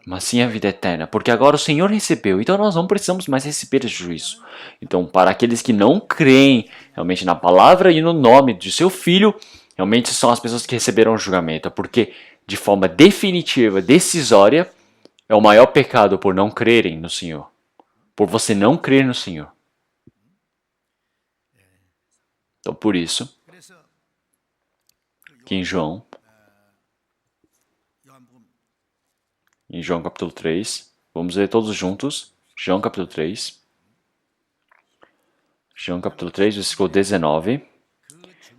mas sim a vida eterna. Porque agora o Senhor recebeu, então nós não precisamos mais receber esse juízo. Então para aqueles que não creem realmente na palavra e no nome de seu Filho, realmente são as pessoas que receberão o julgamento. Porque de forma definitiva, decisória, é o maior pecado por não crerem no Senhor. Por você não crer no Senhor. Então, por isso, que em João capítulo 3, vamos ler todos juntos, João capítulo 3, versículo 19.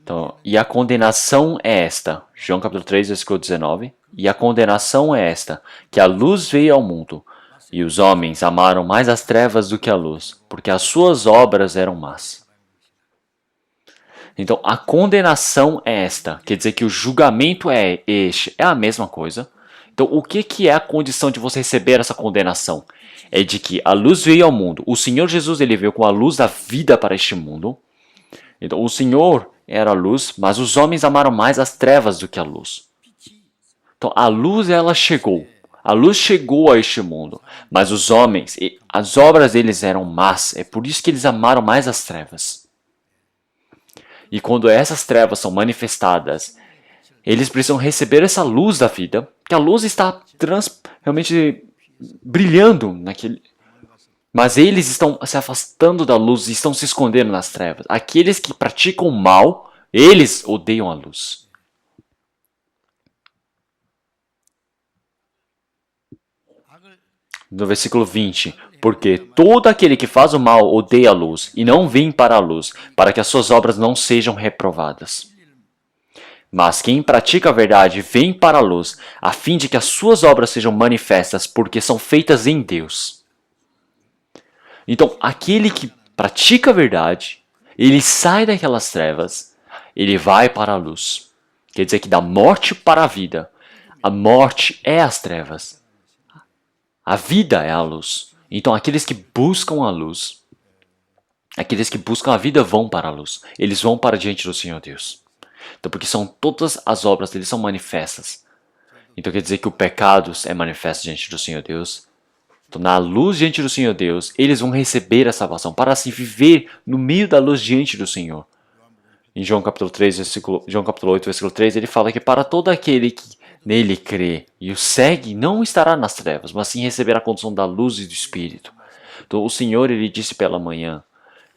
Então, e a condenação é esta, João capítulo 3, versículo 19, e a condenação é esta, que a luz veio ao mundo, e os homens amaram mais as trevas do que a luz, porque as suas obras eram más. Então, a condenação é esta. Quer dizer que o julgamento é este. É a mesma coisa. Então, o que é a condição de você receber essa condenação? É de que a luz veio ao mundo. O Senhor Jesus ele veio com a luz da vida para este mundo. Então, o Senhor era a luz, mas os homens amaram mais as trevas do que a luz. Então, a luz ela chegou. A luz chegou a este mundo. Mas os homens, as obras deles eram más. É por isso que eles amaram mais as trevas. E quando essas trevas são manifestadas, Eles precisam receber essa luz da vida, que a luz está realmente brilhando naquele. Mas eles estão se afastando da luz e estão se escondendo nas trevas. Aqueles que praticam o mal, eles odeiam a luz. No versículo 20, porque todo aquele que faz o mal odeia a luz e não vem para a luz, para que as suas obras não sejam reprovadas. Mas quem pratica a verdade vem para a luz, a fim de que as suas obras sejam manifestas, porque são feitas em Deus. Então, aquele que pratica a verdade, ele sai daquelas trevas, ele vai para a luz. Quer dizer que da morte para a vida, a morte é as trevas. A vida é a luz. Então, aqueles que buscam a luz, aqueles que buscam a vida vão para a luz. Eles vão para diante do Senhor Deus. Então, porque são todas as obras deles são manifestas. Então, quer dizer que o pecado é manifesto diante do Senhor Deus. Então, na luz diante do Senhor Deus, eles vão receber a salvação para assim viver no meio da luz diante do Senhor. Em João capítulo 3, João capítulo 8, versículo 3, ele fala que para todo aquele que nele crê e o segue, não estará nas trevas, mas sim receberá a condição da luz e do Espírito. Então, o Senhor, ele disse pela manhã,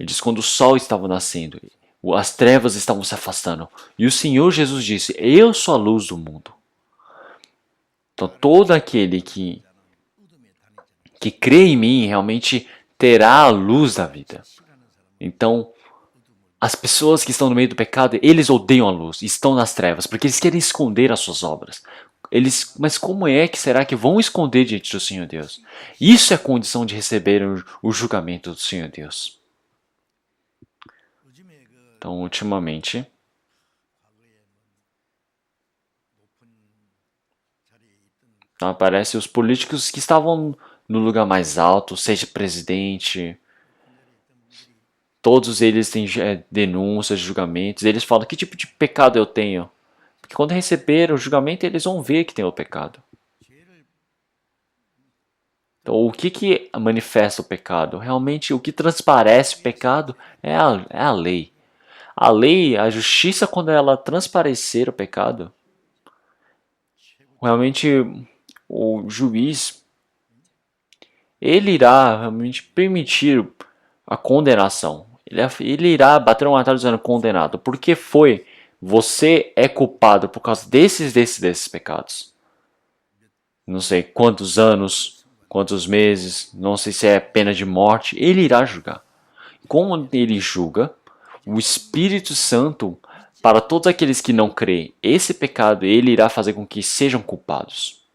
ele disse quando o sol estava nascendo, as trevas estavam se afastando. E o Senhor Jesus disse, eu sou a luz do mundo. Então, todo aquele que crê em mim realmente terá a luz da vida. Então, as pessoas que estão no meio do pecado, eles odeiam a luz, estão nas trevas, porque eles querem esconder as suas obras. Mas como é que será que vão esconder diante do Senhor Deus? Isso é a condição de receber o julgamento do Senhor Deus. Então, ultimamente, aparece os políticos que estavam no lugar mais alto, seja presidente, todos eles têm denúncias, julgamentos, eles falam que tipo de pecado eu tenho. Porque quando receber o julgamento, eles vão ver que tem o pecado. Então, o que manifesta o pecado? Realmente, o que transparece o pecado é a lei. A lei, a justiça, quando ela transparecer o pecado, realmente o juiz, ele irá realmente permitir a condenação. Ele irá bater um martelo dizendo condenado. Porque foi, você é culpado por causa desses pecados. Não sei quantos anos, quantos meses, não sei se é pena de morte, ele irá julgar. Como ele julga, o Espírito Santo, para todos aqueles que não creem, esse pecado ele irá fazer com que sejam culpados.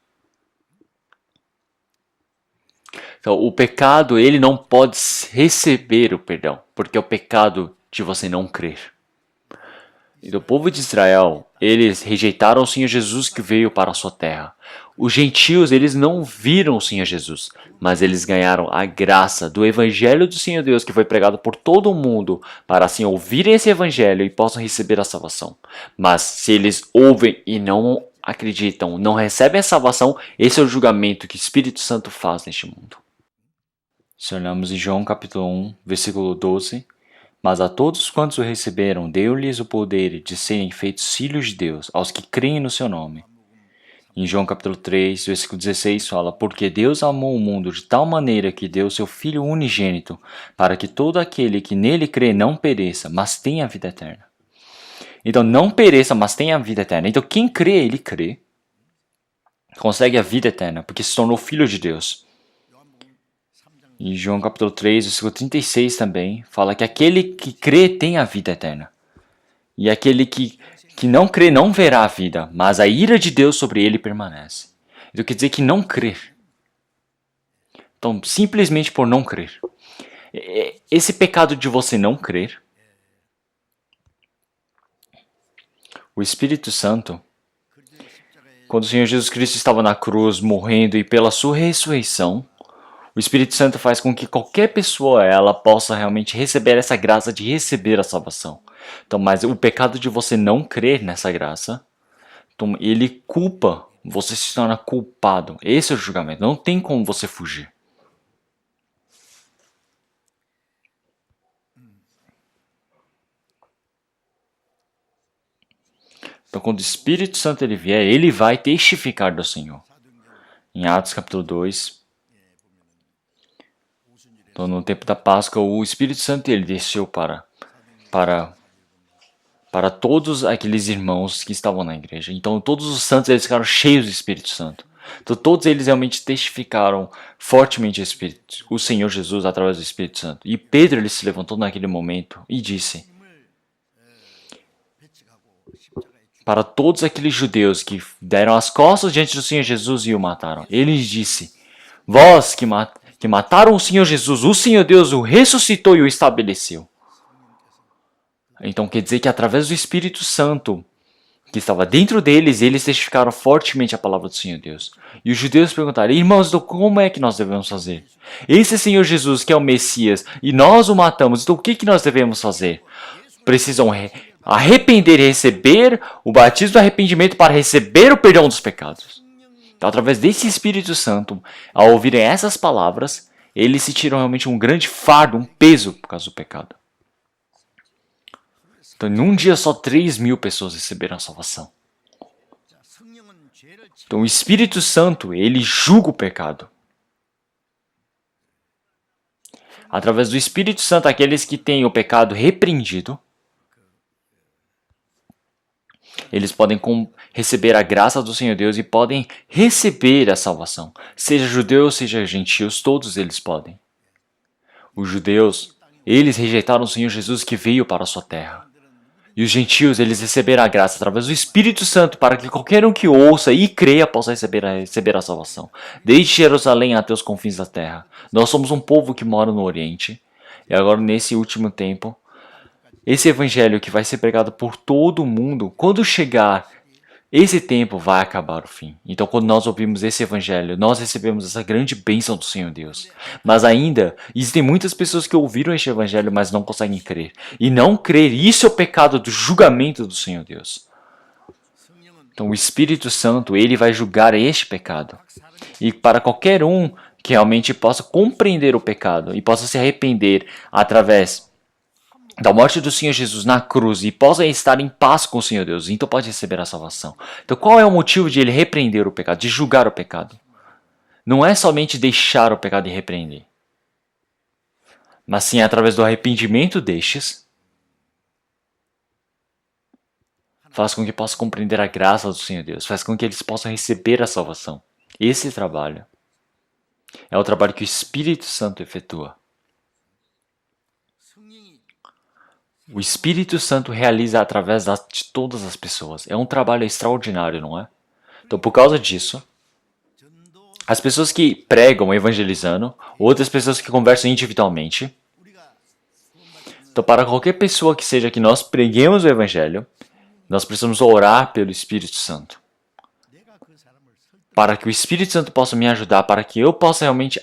Então, o pecado ele não pode receber o perdão, porque é o pecado de você não crer. E do povo de Israel, eles rejeitaram o Senhor Jesus que veio para a sua terra. Os gentios, eles não viram o Senhor Jesus, mas eles ganharam a graça do evangelho do Senhor Deus que foi pregado por todo o mundo, para assim ouvirem esse evangelho e possam receber a salvação. Mas se eles ouvem e não acreditam, não recebem a salvação, esse é o julgamento que o Espírito Santo faz neste mundo. Se olhamos em João capítulo 1, versículo 12, mas a todos quantos o receberam, deu-lhes o poder de serem feitos filhos de Deus, aos que creem no seu nome. Em João capítulo 3, versículo 16 fala, porque Deus amou o mundo de tal maneira que deu seu Filho unigênito, para que todo aquele que nele crê não pereça, mas tenha a vida eterna. Então, não pereça, mas tenha a vida eterna. Então, quem crê, ele crê, consegue a vida eterna, porque se tornou filho de Deus. Em João capítulo 3, versículo 36 também, fala que aquele que crê tem a vida eterna. E aquele que não crê não verá a vida, mas a ira de Deus sobre ele permanece. Então quer dizer que não crer. Então, simplesmente por não crer. Esse pecado de você não crer, o Espírito Santo, quando o Senhor Jesus Cristo estava na cruz, morrendo e pela sua ressurreição, o Espírito Santo faz com que qualquer pessoa ela possa realmente receber essa graça de receber a salvação. Então, mas o pecado de você não crer nessa graça, então ele culpa, você se torna culpado. Esse é o julgamento, não tem como você fugir. Então, quando o Espírito Santo ele vier, ele vai testificar do Senhor. Em Atos capítulo 2, então, no tempo da Páscoa, o Espírito Santo ele desceu para todos aqueles irmãos que estavam na igreja. Então, todos os santos eles ficaram cheios do Espírito Santo. Então, todos eles realmente testificaram fortemente o Senhor Jesus através do Espírito Santo. E Pedro ele se levantou naquele momento e disse para todos aqueles judeus que deram as costas diante do Senhor Jesus e o mataram, ele disse: vós que mataram o Senhor Jesus, o Senhor Deus o ressuscitou e o estabeleceu. Então quer dizer que através do Espírito Santo que estava dentro deles, eles testificaram fortemente a palavra do Senhor Deus. E os judeus perguntaram: irmãos, então como é que nós devemos fazer? Esse Senhor Jesus que é o Messias e nós o matamos, então o que nós devemos fazer? Precisam arrepender e receber o batismo do arrependimento para receber o perdão dos pecados. Então, através desse Espírito Santo, ao ouvirem essas palavras, eles se tiram realmente um grande fardo, um peso por causa do pecado. Então, em um dia só 3.000 pessoas receberam a salvação. Então, o Espírito Santo, ele julga o pecado. Através do Espírito Santo, aqueles que têm o pecado repreendido, eles podem receber a graça do Senhor Deus e podem receber a salvação. Seja judeus, seja gentios, todos eles podem. Os judeus, eles rejeitaram o Senhor Jesus que veio para a sua terra. E os gentios, eles receberam a graça através do Espírito Santo para que qualquer um que ouça e creia possa receber a salvação. Desde Jerusalém até os confins da terra. Nós somos um povo que mora no Oriente. E agora, nesse último tempo, esse evangelho que vai ser pregado por todo o mundo, quando chegar esse tempo, vai acabar o fim. Então, quando nós ouvimos esse evangelho, nós recebemos essa grande bênção do Senhor Deus. Mas ainda, existem muitas pessoas que ouviram este evangelho, mas não conseguem crer. E não crer, isso é o pecado do julgamento do Senhor Deus. Então, o Espírito Santo, ele vai julgar este pecado. E para qualquer um que realmente possa compreender o pecado e possa se arrepender através da morte do Senhor Jesus na cruz e possa estar em paz com o Senhor Deus, então pode receber a salvação. Então qual é o motivo de ele repreender o pecado, de julgar o pecado? Não é somente deixar o pecado e repreender, mas sim através do arrependimento destes, faz com que possa compreender a graça do Senhor Deus, faz com que eles possam receber a salvação. Esse trabalho é o trabalho que o Espírito Santo efetua. O Espírito Santo realiza através de todas as pessoas. É um trabalho extraordinário, não é? Então, por causa disso, as pessoas que pregam evangelizando, outras pessoas que conversam individualmente. Então, para qualquer pessoa que seja que nós preguemos o evangelho, nós precisamos orar pelo Espírito Santo. Para que o Espírito Santo possa me ajudar, para que eu possa realmente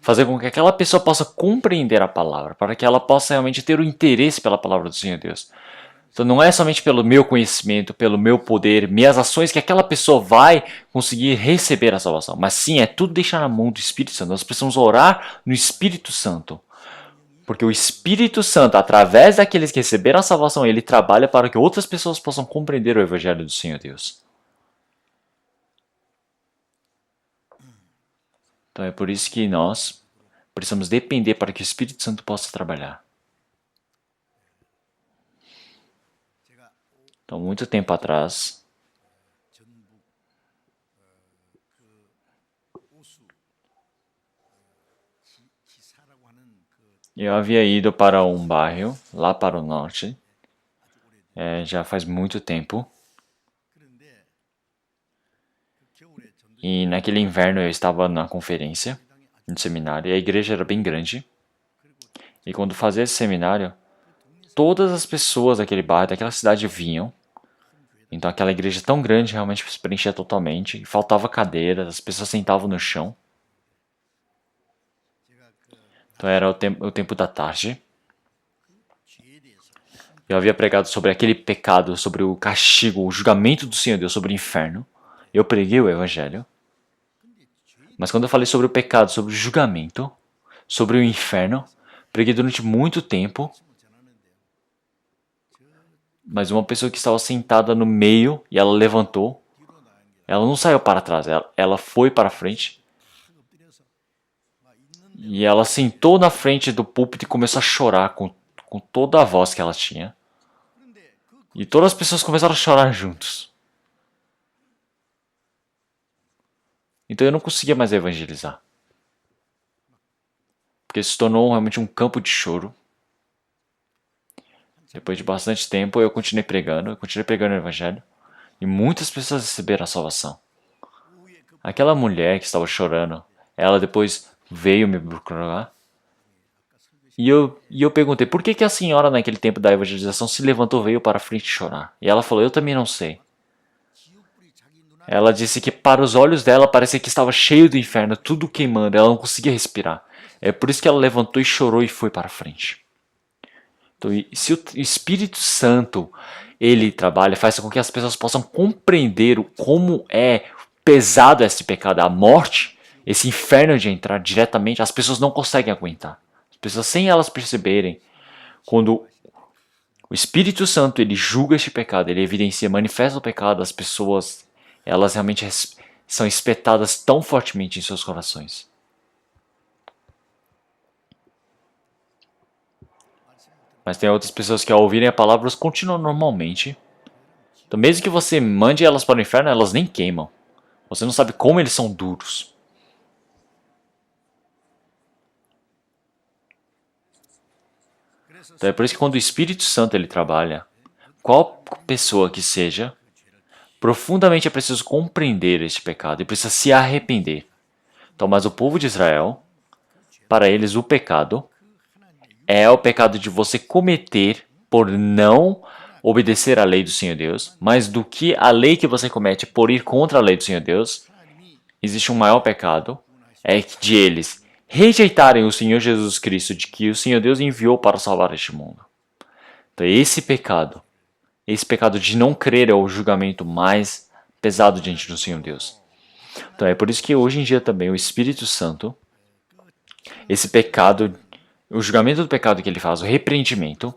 fazer com que aquela pessoa possa compreender a palavra, para que ela possa realmente ter o interesse pela palavra do Senhor Deus. Então não é somente pelo meu conhecimento, pelo meu poder, minhas ações que aquela pessoa vai conseguir receber a salvação, mas sim, é tudo deixar na mão do Espírito Santo. Nós precisamos orar no Espírito Santo, porque o Espírito Santo, através daqueles que receberam a salvação, ele trabalha para que outras pessoas possam compreender o Evangelho do Senhor Deus. Então é por isso que nós precisamos depender para que o Espírito Santo possa trabalhar. Então, muito tempo atrás, eu havia ido para um bairro, lá para o norte, já faz muito tempo. E naquele inverno eu estava na conferência, no seminário, e a igreja era bem grande. E quando fazia esse seminário, todas as pessoas daquele bairro, daquela cidade vinham. Então aquela igreja tão grande realmente se preenchia totalmente. E faltava cadeiras, as pessoas sentavam no chão. Então era o tempo da tarde. Eu havia pregado sobre aquele pecado, sobre o castigo, o julgamento do Senhor Deus, sobre o inferno. Eu preguei o evangelho. Mas quando eu falei sobre o pecado, sobre o julgamento, sobre o inferno, preguei durante muito tempo. mas uma pessoa que estava sentada no meio e ela levantou. Ela não saiu para trás, ela foi para frente e ela sentou na frente do púlpito e começou a chorar com toda a voz que ela tinha. E todas as pessoas começaram a chorar juntos. Então eu não conseguia mais evangelizar. Porque se tornou realmente um campo de choro. Depois de bastante tempo eu continuei pregando o evangelho. E muitas pessoas receberam a salvação. Aquela mulher que estava chorando, ela depois veio me procurar. E eu perguntei, por que a senhora naquele tempo da evangelização se levantou e veio para a frente chorar? E ela falou, eu também não sei. Ela disse que para os olhos dela parecia que estava cheio do inferno, tudo queimando, ela não conseguia respirar. É por isso que ela levantou e chorou e foi para a frente. Então, se o Espírito Santo ele trabalha, faz com que as pessoas possam compreender como é pesado esse pecado, a morte, esse inferno de entrar diretamente, as pessoas não conseguem aguentar. As pessoas, sem elas perceberem, quando o Espírito Santo ele julga este pecado, ele evidencia, manifesta o pecado, as pessoas elas realmente são espetadas tão fortemente em seus corações. Mas tem outras pessoas que ao ouvirem a palavra elas continuam normalmente. Então mesmo que você mande elas para o inferno, elas nem queimam. Você não sabe como eles são duros. Então é por isso que quando o Espírito Santo ele trabalha, qual pessoa que seja, profundamente é preciso compreender este pecado e precisa se arrepender. Então, mas o povo de Israel, para eles o pecado é o pecado de você cometer por não obedecer à lei do Senhor Deus, mas do que a lei que você comete por ir contra a lei do Senhor Deus, existe um maior pecado, é de eles rejeitarem o Senhor Jesus Cristo, de que o Senhor Deus enviou para salvar este mundo. Então esse pecado de não crer é o julgamento mais pesado diante do Senhor Deus. Então é por isso que hoje em dia também o Espírito Santo, esse pecado, o julgamento do pecado que ele faz, o repreendimento,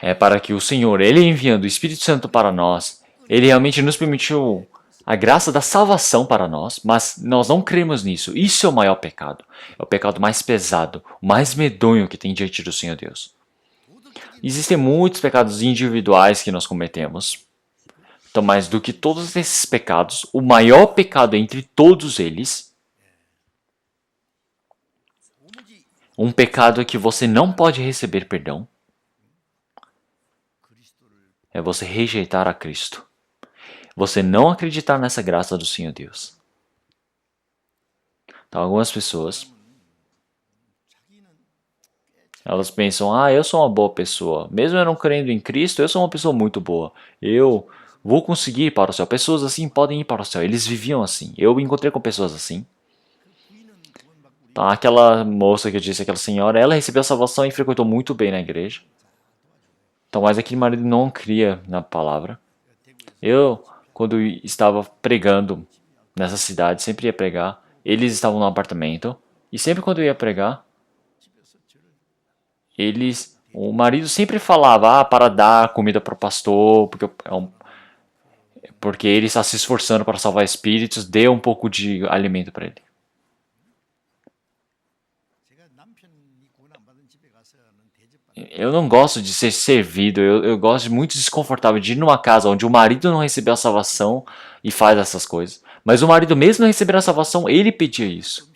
é para que o Senhor, ele enviando o Espírito Santo para nós, ele realmente nos permitiu a graça da salvação para nós, mas nós não cremos nisso. Isso é o maior pecado. É o pecado mais pesado, o mais medonho que tem diante do Senhor Deus. Existem muitos pecados individuais que nós cometemos. Então, mais do que todos esses pecados, o maior pecado entre todos eles, um pecado que você não pode receber perdão, é você rejeitar a Cristo. Você não acreditar nessa graça do Senhor Deus. Então, algumas pessoas, elas pensam, eu sou uma boa pessoa. Mesmo eu não crendo em Cristo, eu sou uma pessoa muito boa. Eu vou conseguir ir para o céu. Pessoas assim podem ir para o céu. Eles viviam assim. Eu encontrei com pessoas assim. Então, aquela moça que eu disse, aquela senhora, ela recebeu a salvação e frequentou muito bem na igreja. Então, mas aquele marido não cria na palavra. Eu, quando estava pregando nessa cidade, sempre ia pregar. Eles estavam no apartamento. E sempre quando eu ia pregar, o marido sempre falava, para dar comida para o pastor, porque ele está se esforçando para salvar espíritos, dê um pouco de alimento para ele. Eu não gosto de ser servido, eu gosto de muito desconfortável de ir numa casa onde o marido não recebeu a salvação e faz essas coisas. Mas o marido mesmo não receber a salvação, ele pedia isso.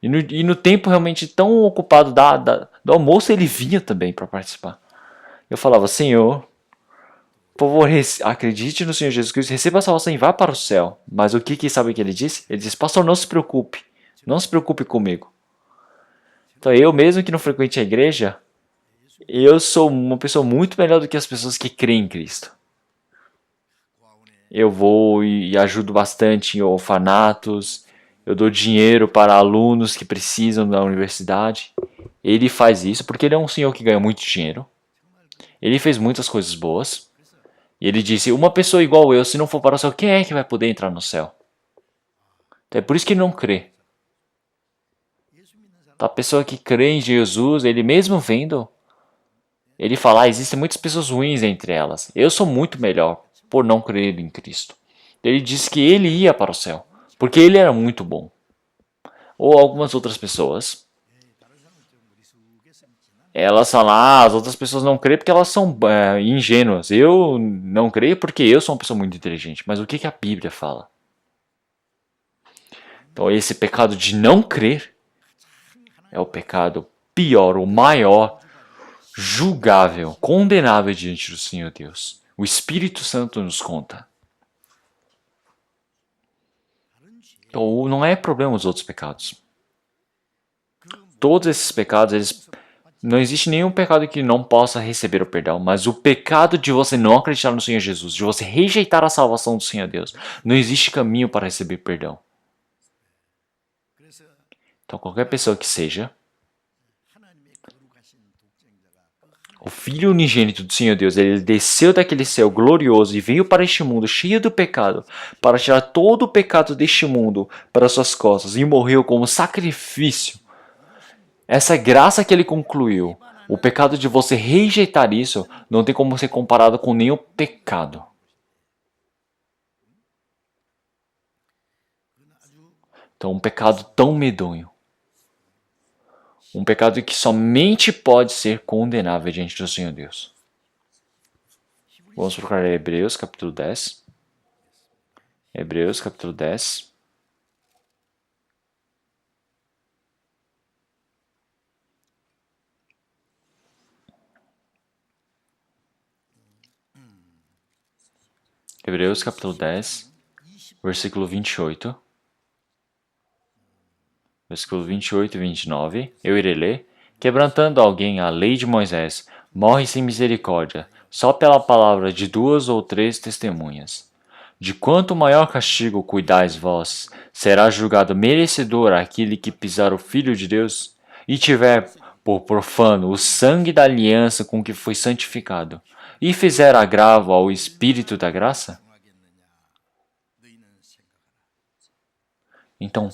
E no tempo realmente tão ocupado do almoço, ele vinha também para participar. Eu falava, Senhor, por favor, acredite no Senhor Jesus Cristo, receba a salvação e vá para o céu. Mas sabe o que ele disse? Ele disse, pastor, não se preocupe. Não se preocupe comigo. Então eu mesmo que não frequente a igreja, eu sou uma pessoa muito melhor do que as pessoas que creem em Cristo. Eu vou e ajudo bastante em orfanatos, eu dou dinheiro para alunos que precisam da universidade. Ele faz isso porque ele é um senhor que ganha muito dinheiro. Ele fez muitas coisas boas. E ele disse, uma pessoa igual eu, se não for para o céu, quem é que vai poder entrar no céu? Então é por isso que ele não crê. Então, a pessoa que crê em Jesus, ele mesmo vendo, Ele fala, existem muitas pessoas ruins entre elas. Eu sou muito melhor por não crer em Cristo. Ele disse que ele ia para o céu, porque ele era muito bom. Ou algumas outras pessoas, elas falam, as outras pessoas não creem porque elas são ingênuas. Eu não creio porque eu sou uma pessoa muito inteligente. Mas o que a Bíblia fala? Então esse pecado de não crer é o pecado pior, o maior, julgável, condenável diante do Senhor Deus. O Espírito Santo nos conta. Então não é problema os outros pecados. Todos esses pecados, não existe nenhum pecado que não possa receber o perdão, mas o pecado de você não acreditar no Senhor Jesus, de você rejeitar a salvação do Senhor Deus, não existe caminho para receber perdão. Então qualquer pessoa que seja, o Filho unigênito do Senhor Deus, ele desceu daquele céu glorioso e veio para este mundo cheio do pecado, para tirar todo o pecado deste mundo para suas costas e morreu como sacrifício. Essa graça que ele concluiu, o pecado de você rejeitar isso, não tem como ser comparado com nenhum pecado. Então, um pecado tão medonho. Um pecado que somente pode ser condenável diante do Senhor Deus. Vamos procurar Hebreus capítulo 10. Hebreus capítulo 10. Hebreus capítulo 10, versículo 28. Versículo 28 e 29, eu irei ler. Quebrantando alguém a lei de Moisés, morre sem misericórdia, só pela palavra de 2 ou 3 testemunhas. De quanto maior castigo cuidais vós, será julgado merecedor aquele que pisar o Filho de Deus e tiver por profano o sangue da aliança com que foi santificado, e fizer agravo ao Espírito da graça? Então,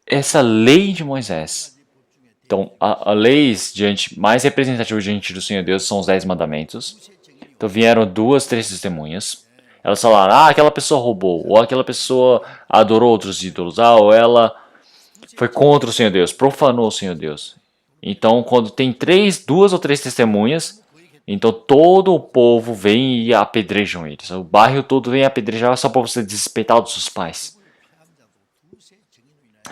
essa lei de Moisés. Então, a lei mais representativa diante do Senhor Deus são os 10 mandamentos. Então, vieram 2, 3 testemunhas. Elas falaram, aquela pessoa roubou, ou aquela pessoa adorou outros ídolos, ou ela foi contra o Senhor Deus, profanou o Senhor Deus. Então, quando tem 2 ou 3 testemunhas, então todo o povo vem e apedrejam eles. O bairro todo vem apedrejar só para você desrespeitar os seus pais.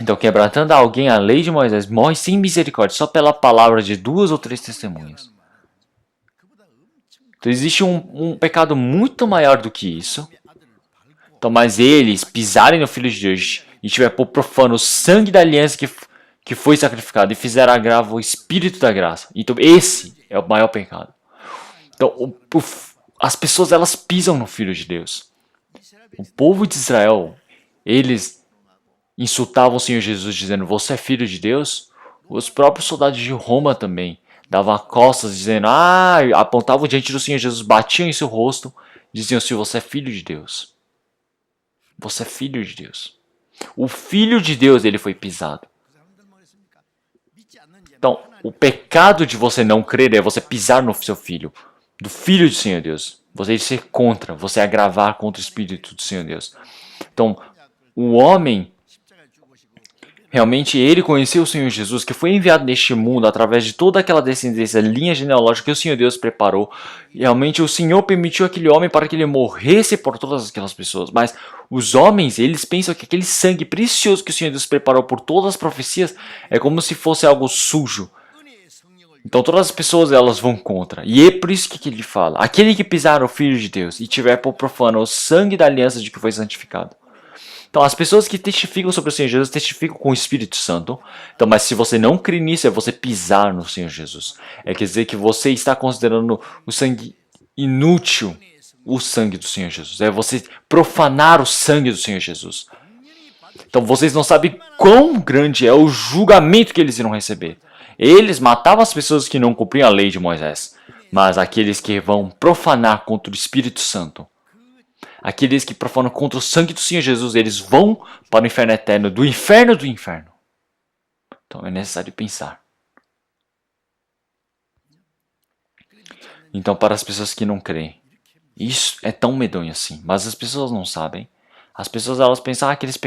Então, quebrantando alguém a lei de Moisés, morre sem misericórdia, só pela palavra de 2 ou 3 testemunhas. Então, existe um pecado muito maior do que isso. Então, mas eles pisarem no Filho de Deus e tiver por profano o sangue da aliança que foi sacrificado e fizeram agravo ao Espírito da graça. Então, esse é o maior pecado. Então, as pessoas, elas pisam no Filho de Deus. O povo de Israel, eles insultavam o Senhor Jesus dizendo, você é filho de Deus? Os próprios soldados de Roma também davam costas dizendo, apontavam diante do Senhor Jesus, batiam em seu rosto, diziam, se você é filho de Deus. Você é filho de Deus. O Filho de Deus, ele foi pisado. Então, o pecado de você não crer é você pisar no seu filho, do Filho do Senhor Deus. Você ser contra, você agravar contra o Espírito do Senhor Deus. Então, o homem, realmente ele conheceu o Senhor Jesus, que foi enviado neste mundo através de toda aquela descendência, linha genealógica que o Senhor Deus preparou. E realmente o Senhor permitiu aquele homem para que ele morresse por todas aquelas pessoas. Mas os homens, eles pensam que aquele sangue precioso que o Senhor Deus preparou por todas as profecias é como se fosse algo sujo. Então todas as pessoas, elas vão contra. E é por isso que ele fala, aquele que pisar no Filho de Deus e tiver por profano o sangue da aliança de que foi santificado. Então, as pessoas que testificam sobre o Senhor Jesus testificam com o Espírito Santo. Então, mas se você não crê nisso, é você pisar no Senhor Jesus. É quer dizer que você está considerando o sangue inútil, o sangue do Senhor Jesus. É você profanar o sangue do Senhor Jesus. Então, vocês não sabem quão grande é o julgamento que eles irão receber. Eles matavam as pessoas que não cumpriam a lei de Moisés. Mas aqueles que vão profanar contra o Espírito Santo, aqueles que profanam contra o sangue do Senhor Jesus, eles vão para o inferno eterno, do inferno do inferno. Então é necessário pensar. Então, para as pessoas que não creem, isso é tão medonho assim, mas as pessoas não sabem. As pessoas elas pensam, aqueles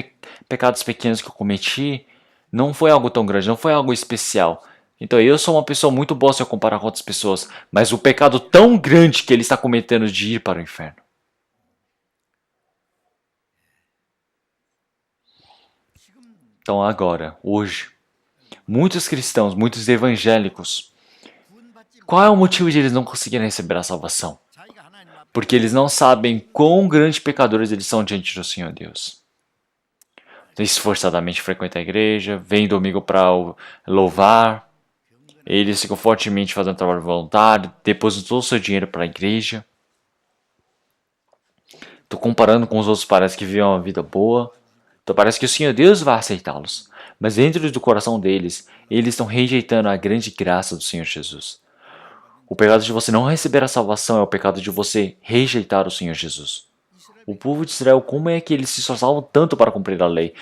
pecados pequenos que eu cometi não foi algo tão grande, não foi algo especial. Então eu sou uma pessoa muito boa se eu comparar com outras pessoas, mas o pecado tão grande que ele está cometendo de ir para o inferno. Então agora, hoje, muitos cristãos, muitos evangélicos, qual é o motivo de eles não conseguirem receber a salvação? Porque eles não sabem quão grandes pecadores eles são diante do Senhor Deus. Esforçadamente frequentam a igreja, vêm domingo para louvar, eles ficam fortemente fazendo trabalho voluntário, depositam todo o seu dinheiro para a igreja. Estou comparando com os outros, parece que vivem uma vida boa. Então parece que o Senhor Deus vai aceitá-los. Mas dentro do coração deles, eles estão rejeitando a grande graça do Senhor Jesus. O pecado de você não receber a salvação é o pecado de você rejeitar o Senhor Jesus. O povo de Israel, como é que eles se esforçavam tanto para cumprir a lei?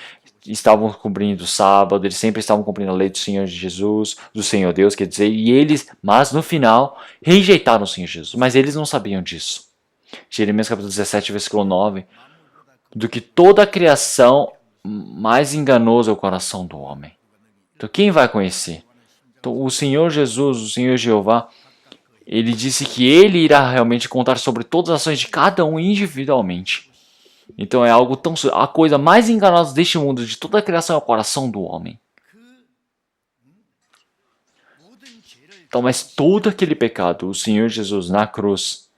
Estavam cumprindo o sábado, eles sempre estavam cumprindo a lei do Senhor Jesus, do Senhor Deus, quer dizer, e eles, mas no final, rejeitaram o Senhor Jesus. Mas eles não sabiam disso. Jeremias capítulo 17, versículo 9. Do que toda a criação, mais enganoso é o coração do homem. Então quem vai conhecer? Então, o Senhor Jesus, o Senhor Jeová, ele disse que ele irá realmente contar sobre todas as ações de cada um individualmente. Então é algo tão... A coisa mais enganosa deste mundo, de toda a criação, é o coração do homem. Então, mas todo aquele pecado, o Senhor Jesus na cruz,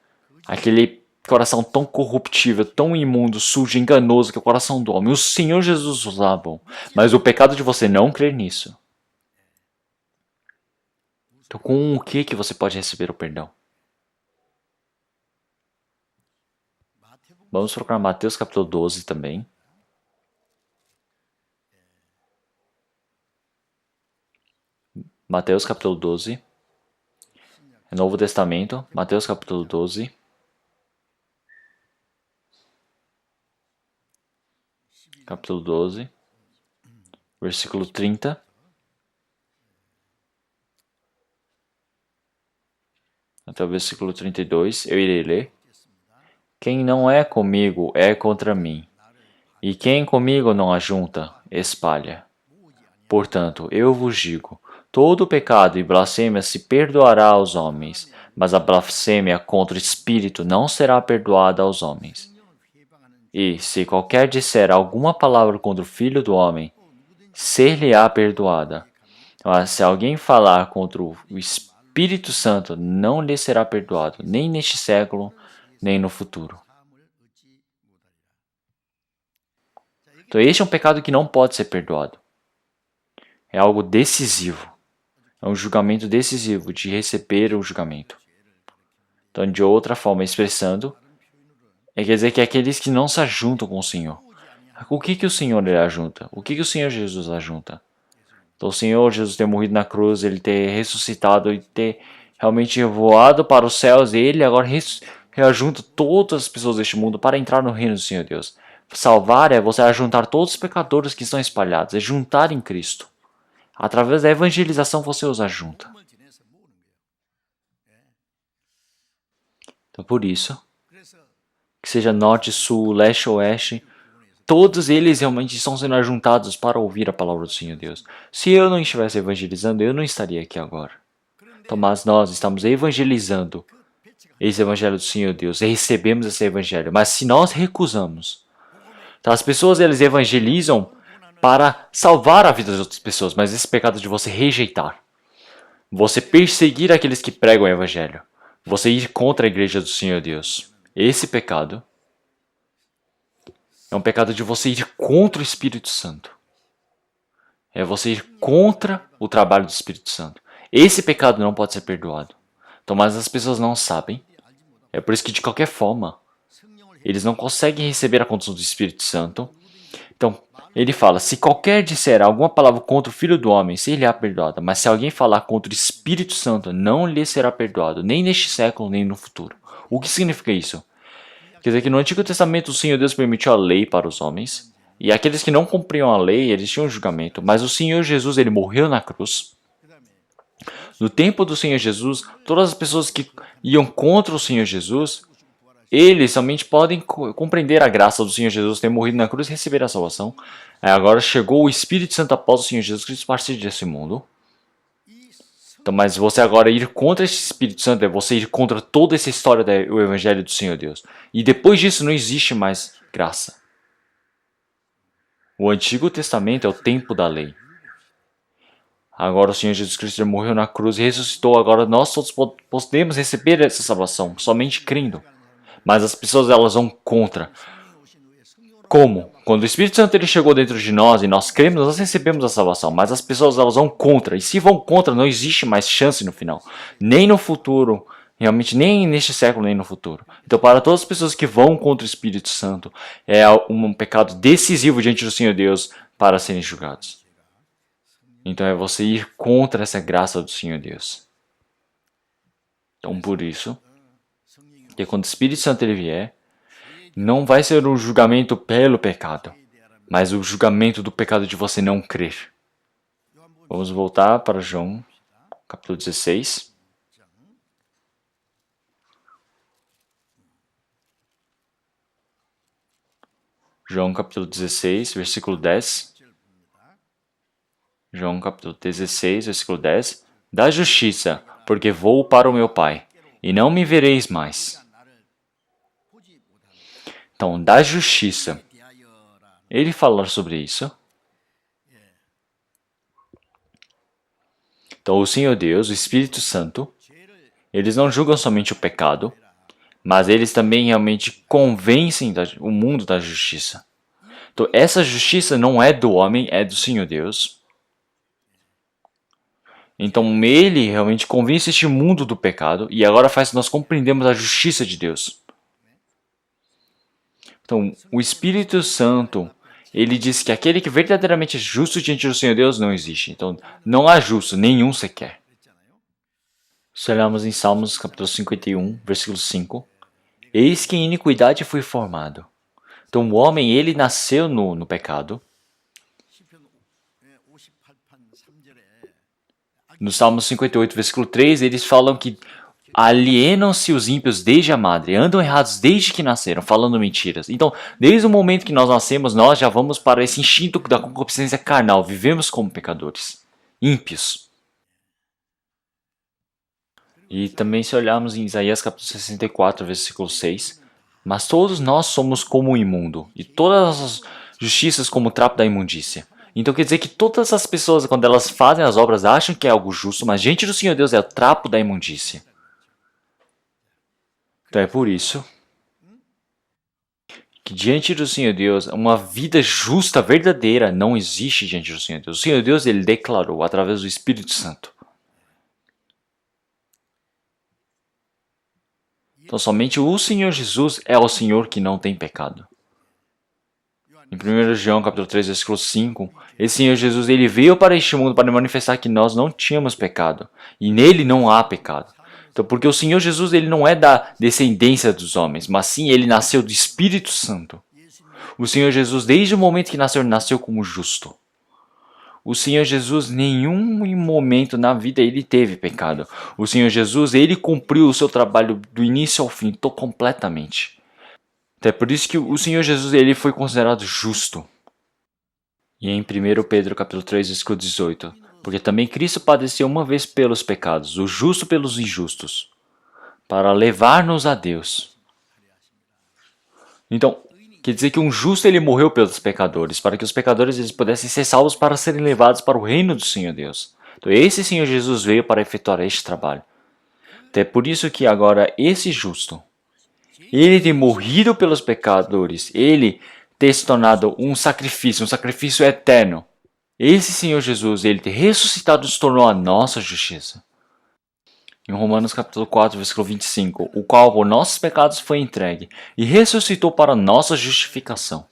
aquele coração tão corruptível, tão imundo, sujo, enganoso que é o coração do homem, o Senhor Jesus os lavou. Mas o pecado de você não crer nisso. Então, com o que você pode receber o perdão? Vamos procurar Mateus capítulo 12 também. Mateus capítulo 12. Novo Testamento, Mateus capítulo 12. Capítulo 12, versículo 30. Até o versículo 32, eu irei ler. Quem não é comigo é contra mim, e quem comigo não ajunta, espalha. Portanto, eu vos digo, todo pecado e blasfêmia se perdoará aos homens, mas a blasfêmia contra o Espírito não será perdoada aos homens. E, se qualquer disser alguma palavra contra o Filho do Homem, ser-lhe-á perdoada. Mas se alguém falar contra o Espírito Santo, não lhe será perdoado, nem neste século, nem no futuro. Então este é um pecado que não pode ser perdoado. É algo decisivo. É um julgamento decisivo de receber o julgamento. Então, de outra forma, expressando, quer dizer que aqueles que não se ajuntam com o Senhor. O que o Senhor ele ajunta? O que o Senhor Jesus ajunta? Então, o Senhor Jesus ter morrido na cruz, ele ter ressuscitado e ter realmente voado para os céus, e ele agora reajunta todas as pessoas deste mundo para entrar no reino do Senhor Deus. Salvar é você ajuntar todos os pecadores que estão espalhados, é juntar em Cristo. Através da evangelização você os ajunta. Então, por isso, que seja norte, sul, leste, oeste, todos eles realmente estão sendo ajuntados para ouvir a palavra do Senhor Deus. Se eu não estivesse evangelizando, eu não estaria aqui agora. Então, mas nós estamos evangelizando esse evangelho do Senhor Deus, e recebemos esse evangelho. Mas se nós recusamos, então as pessoas eles evangelizam para salvar a vida das outras pessoas, mas esse pecado de você rejeitar, você perseguir aqueles que pregam o evangelho, você ir contra a igreja do Senhor Deus, esse pecado é um pecado de você ir contra o Espírito Santo. É você ir contra o trabalho do Espírito Santo. Esse pecado não pode ser perdoado. Então, mas as pessoas não sabem. É por isso que, de qualquer forma, eles não conseguem receber a condução do Espírito Santo. Então, ele fala, se qualquer disser alguma palavra contra o Filho do Homem, se lhe é perdoada. Mas se alguém falar contra o Espírito Santo, não lhe será perdoado, nem neste século, nem no futuro. O que significa isso? Quer dizer que no Antigo Testamento o Senhor Deus permitiu a lei para os homens, e aqueles que não cumpriam a lei, eles tinham um julgamento, mas o Senhor Jesus, ele morreu na cruz, No tempo do Senhor Jesus, todas as pessoas que iam contra o Senhor Jesus, eles somente podem compreender a graça do Senhor Jesus ter morrido na cruz e receber a salvação. Agora chegou o Espírito Santo após o Senhor Jesus Cristo partir desse mundo. Então, mas você agora ir contra esse Espírito Santo é você ir contra toda essa história do Evangelho do Senhor Deus. E depois disso não existe mais graça. O Antigo Testamento é o tempo da lei. Agora o Senhor Jesus Cristo morreu na cruz e ressuscitou. Agora nós todos podemos receber essa salvação, somente crendo. Mas as pessoas elas vão contra. Como? Quando o Espírito Santo ele chegou dentro de nós e nós cremos, nós recebemos a salvação. Mas as pessoas elas vão contra. E se vão contra, não existe mais chance no final. Nem no futuro. Realmente, nem neste século, nem no futuro. Então, para todas as pessoas que vão contra o Espírito Santo, é um pecado decisivo diante do Senhor Deus para serem julgados. Então, é você ir contra essa graça do Senhor Deus. Então, por isso, que quando o Espírito Santo ele vier, não vai ser um julgamento pelo pecado, mas o julgamento do pecado de você não crer. Vamos voltar para João, capítulo 16. João capítulo 16, versículo 10. João capítulo 16, versículo 10. Da justiça, porque vou para o meu Pai, e não me vereis mais. Então, da justiça. Ele fala sobre isso. Então, o Senhor Deus, o Espírito Santo, eles não julgam somente o pecado, mas eles também realmente convencem o mundo da justiça. Então, essa justiça não é do homem, é do Senhor Deus. Então, ele realmente convence este mundo do pecado e agora faz que nós compreendemos a justiça de Deus. Então, o Espírito Santo, ele diz que aquele que verdadeiramente é justo diante do Senhor Deus não existe. Então, não há justo, nenhum sequer. Se olharmos em Salmos capítulo 51, versículo 5, eis que em iniquidade fui formado. Então, o homem, ele nasceu no pecado. No Salmo 58, versículo 3, eles falam que alienam-se os ímpios desde a madre, andam errados desde que nasceram, falando mentiras. Então, desde o momento que nós nascemos, nós já vamos para esse instinto da concupiscência carnal, vivemos como pecadores, ímpios. E também se olharmos em Isaías capítulo 64, versículo 6, mas todos nós somos como o imundo, e todas as justiças como o trapo da imundícia. Então quer dizer que todas as pessoas, quando elas fazem as obras, acham que é algo justo, mas diante do Senhor Deus é o trapo da imundícia. Então é por isso que diante do Senhor Deus, uma vida justa, verdadeira, não existe diante do Senhor Deus. O Senhor Deus, ele declarou através do Espírito Santo. Então somente o Senhor Jesus é o Senhor que não tem pecado. Em 1 João capítulo 3, versículo 5, esse Senhor Jesus ele veio para este mundo para manifestar que nós não tínhamos pecado. E nele não há pecado. Então, porque o Senhor Jesus ele não é da descendência dos homens, mas sim ele nasceu do Espírito Santo. O Senhor Jesus, desde o momento que nasceu, ele nasceu como justo. O Senhor Jesus, nenhum momento na vida ele teve pecado. O Senhor Jesus, ele cumpriu o seu trabalho do início ao fim, completamente. Então, é por isso que o Senhor Jesus ele foi considerado justo. E em 1 Pedro capítulo 3, versículo 18, porque também Cristo padeceu uma vez pelos pecados, o justo pelos injustos, para levar-nos a Deus. Então, quer dizer que um justo ele morreu pelos pecadores, para que os pecadores eles pudessem ser salvos para serem levados para o reino do Senhor Deus. Então, esse Senhor Jesus veio para efetuar este trabalho. Então, é por isso que agora esse justo, ele tem morrido pelos pecadores, ele ter se tornado um sacrifício eterno. Esse Senhor Jesus, ele ter ressuscitado se tornou a nossa justiça. Em Romanos capítulo 4, versículo 25, o qual por nossos pecados foi entregue e ressuscitou para nossa justificação.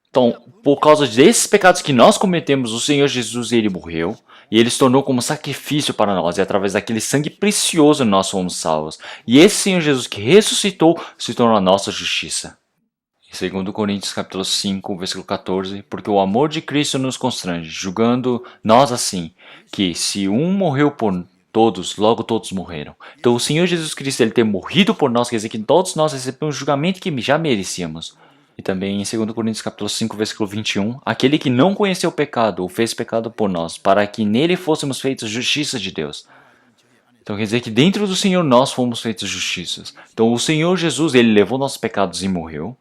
Então, por causa desses pecados que nós cometemos, o Senhor Jesus ele morreu e ele se tornou como sacrifício para nós. E através daquele sangue precioso nós fomos salvos. E esse Senhor Jesus que ressuscitou se tornou a nossa justiça. Em 2 Coríntios capítulo 5, versículo 14, porque o amor de Cristo nos constrange, julgando nós assim, que se um morreu por todos, logo todos morreram. Então o Senhor Jesus Cristo, ele ter morrido por nós, quer dizer que todos nós recebemos um julgamento que já merecíamos. E também em 2 Coríntios capítulo 5, versículo 21, aquele que não conheceu o pecado, o fez pecado por nós, para que nele fôssemos feitos justiça de Deus. Então quer dizer que dentro do Senhor nós fomos feitos justiças. Então o Senhor Jesus, ele levou nossos pecados e morreu.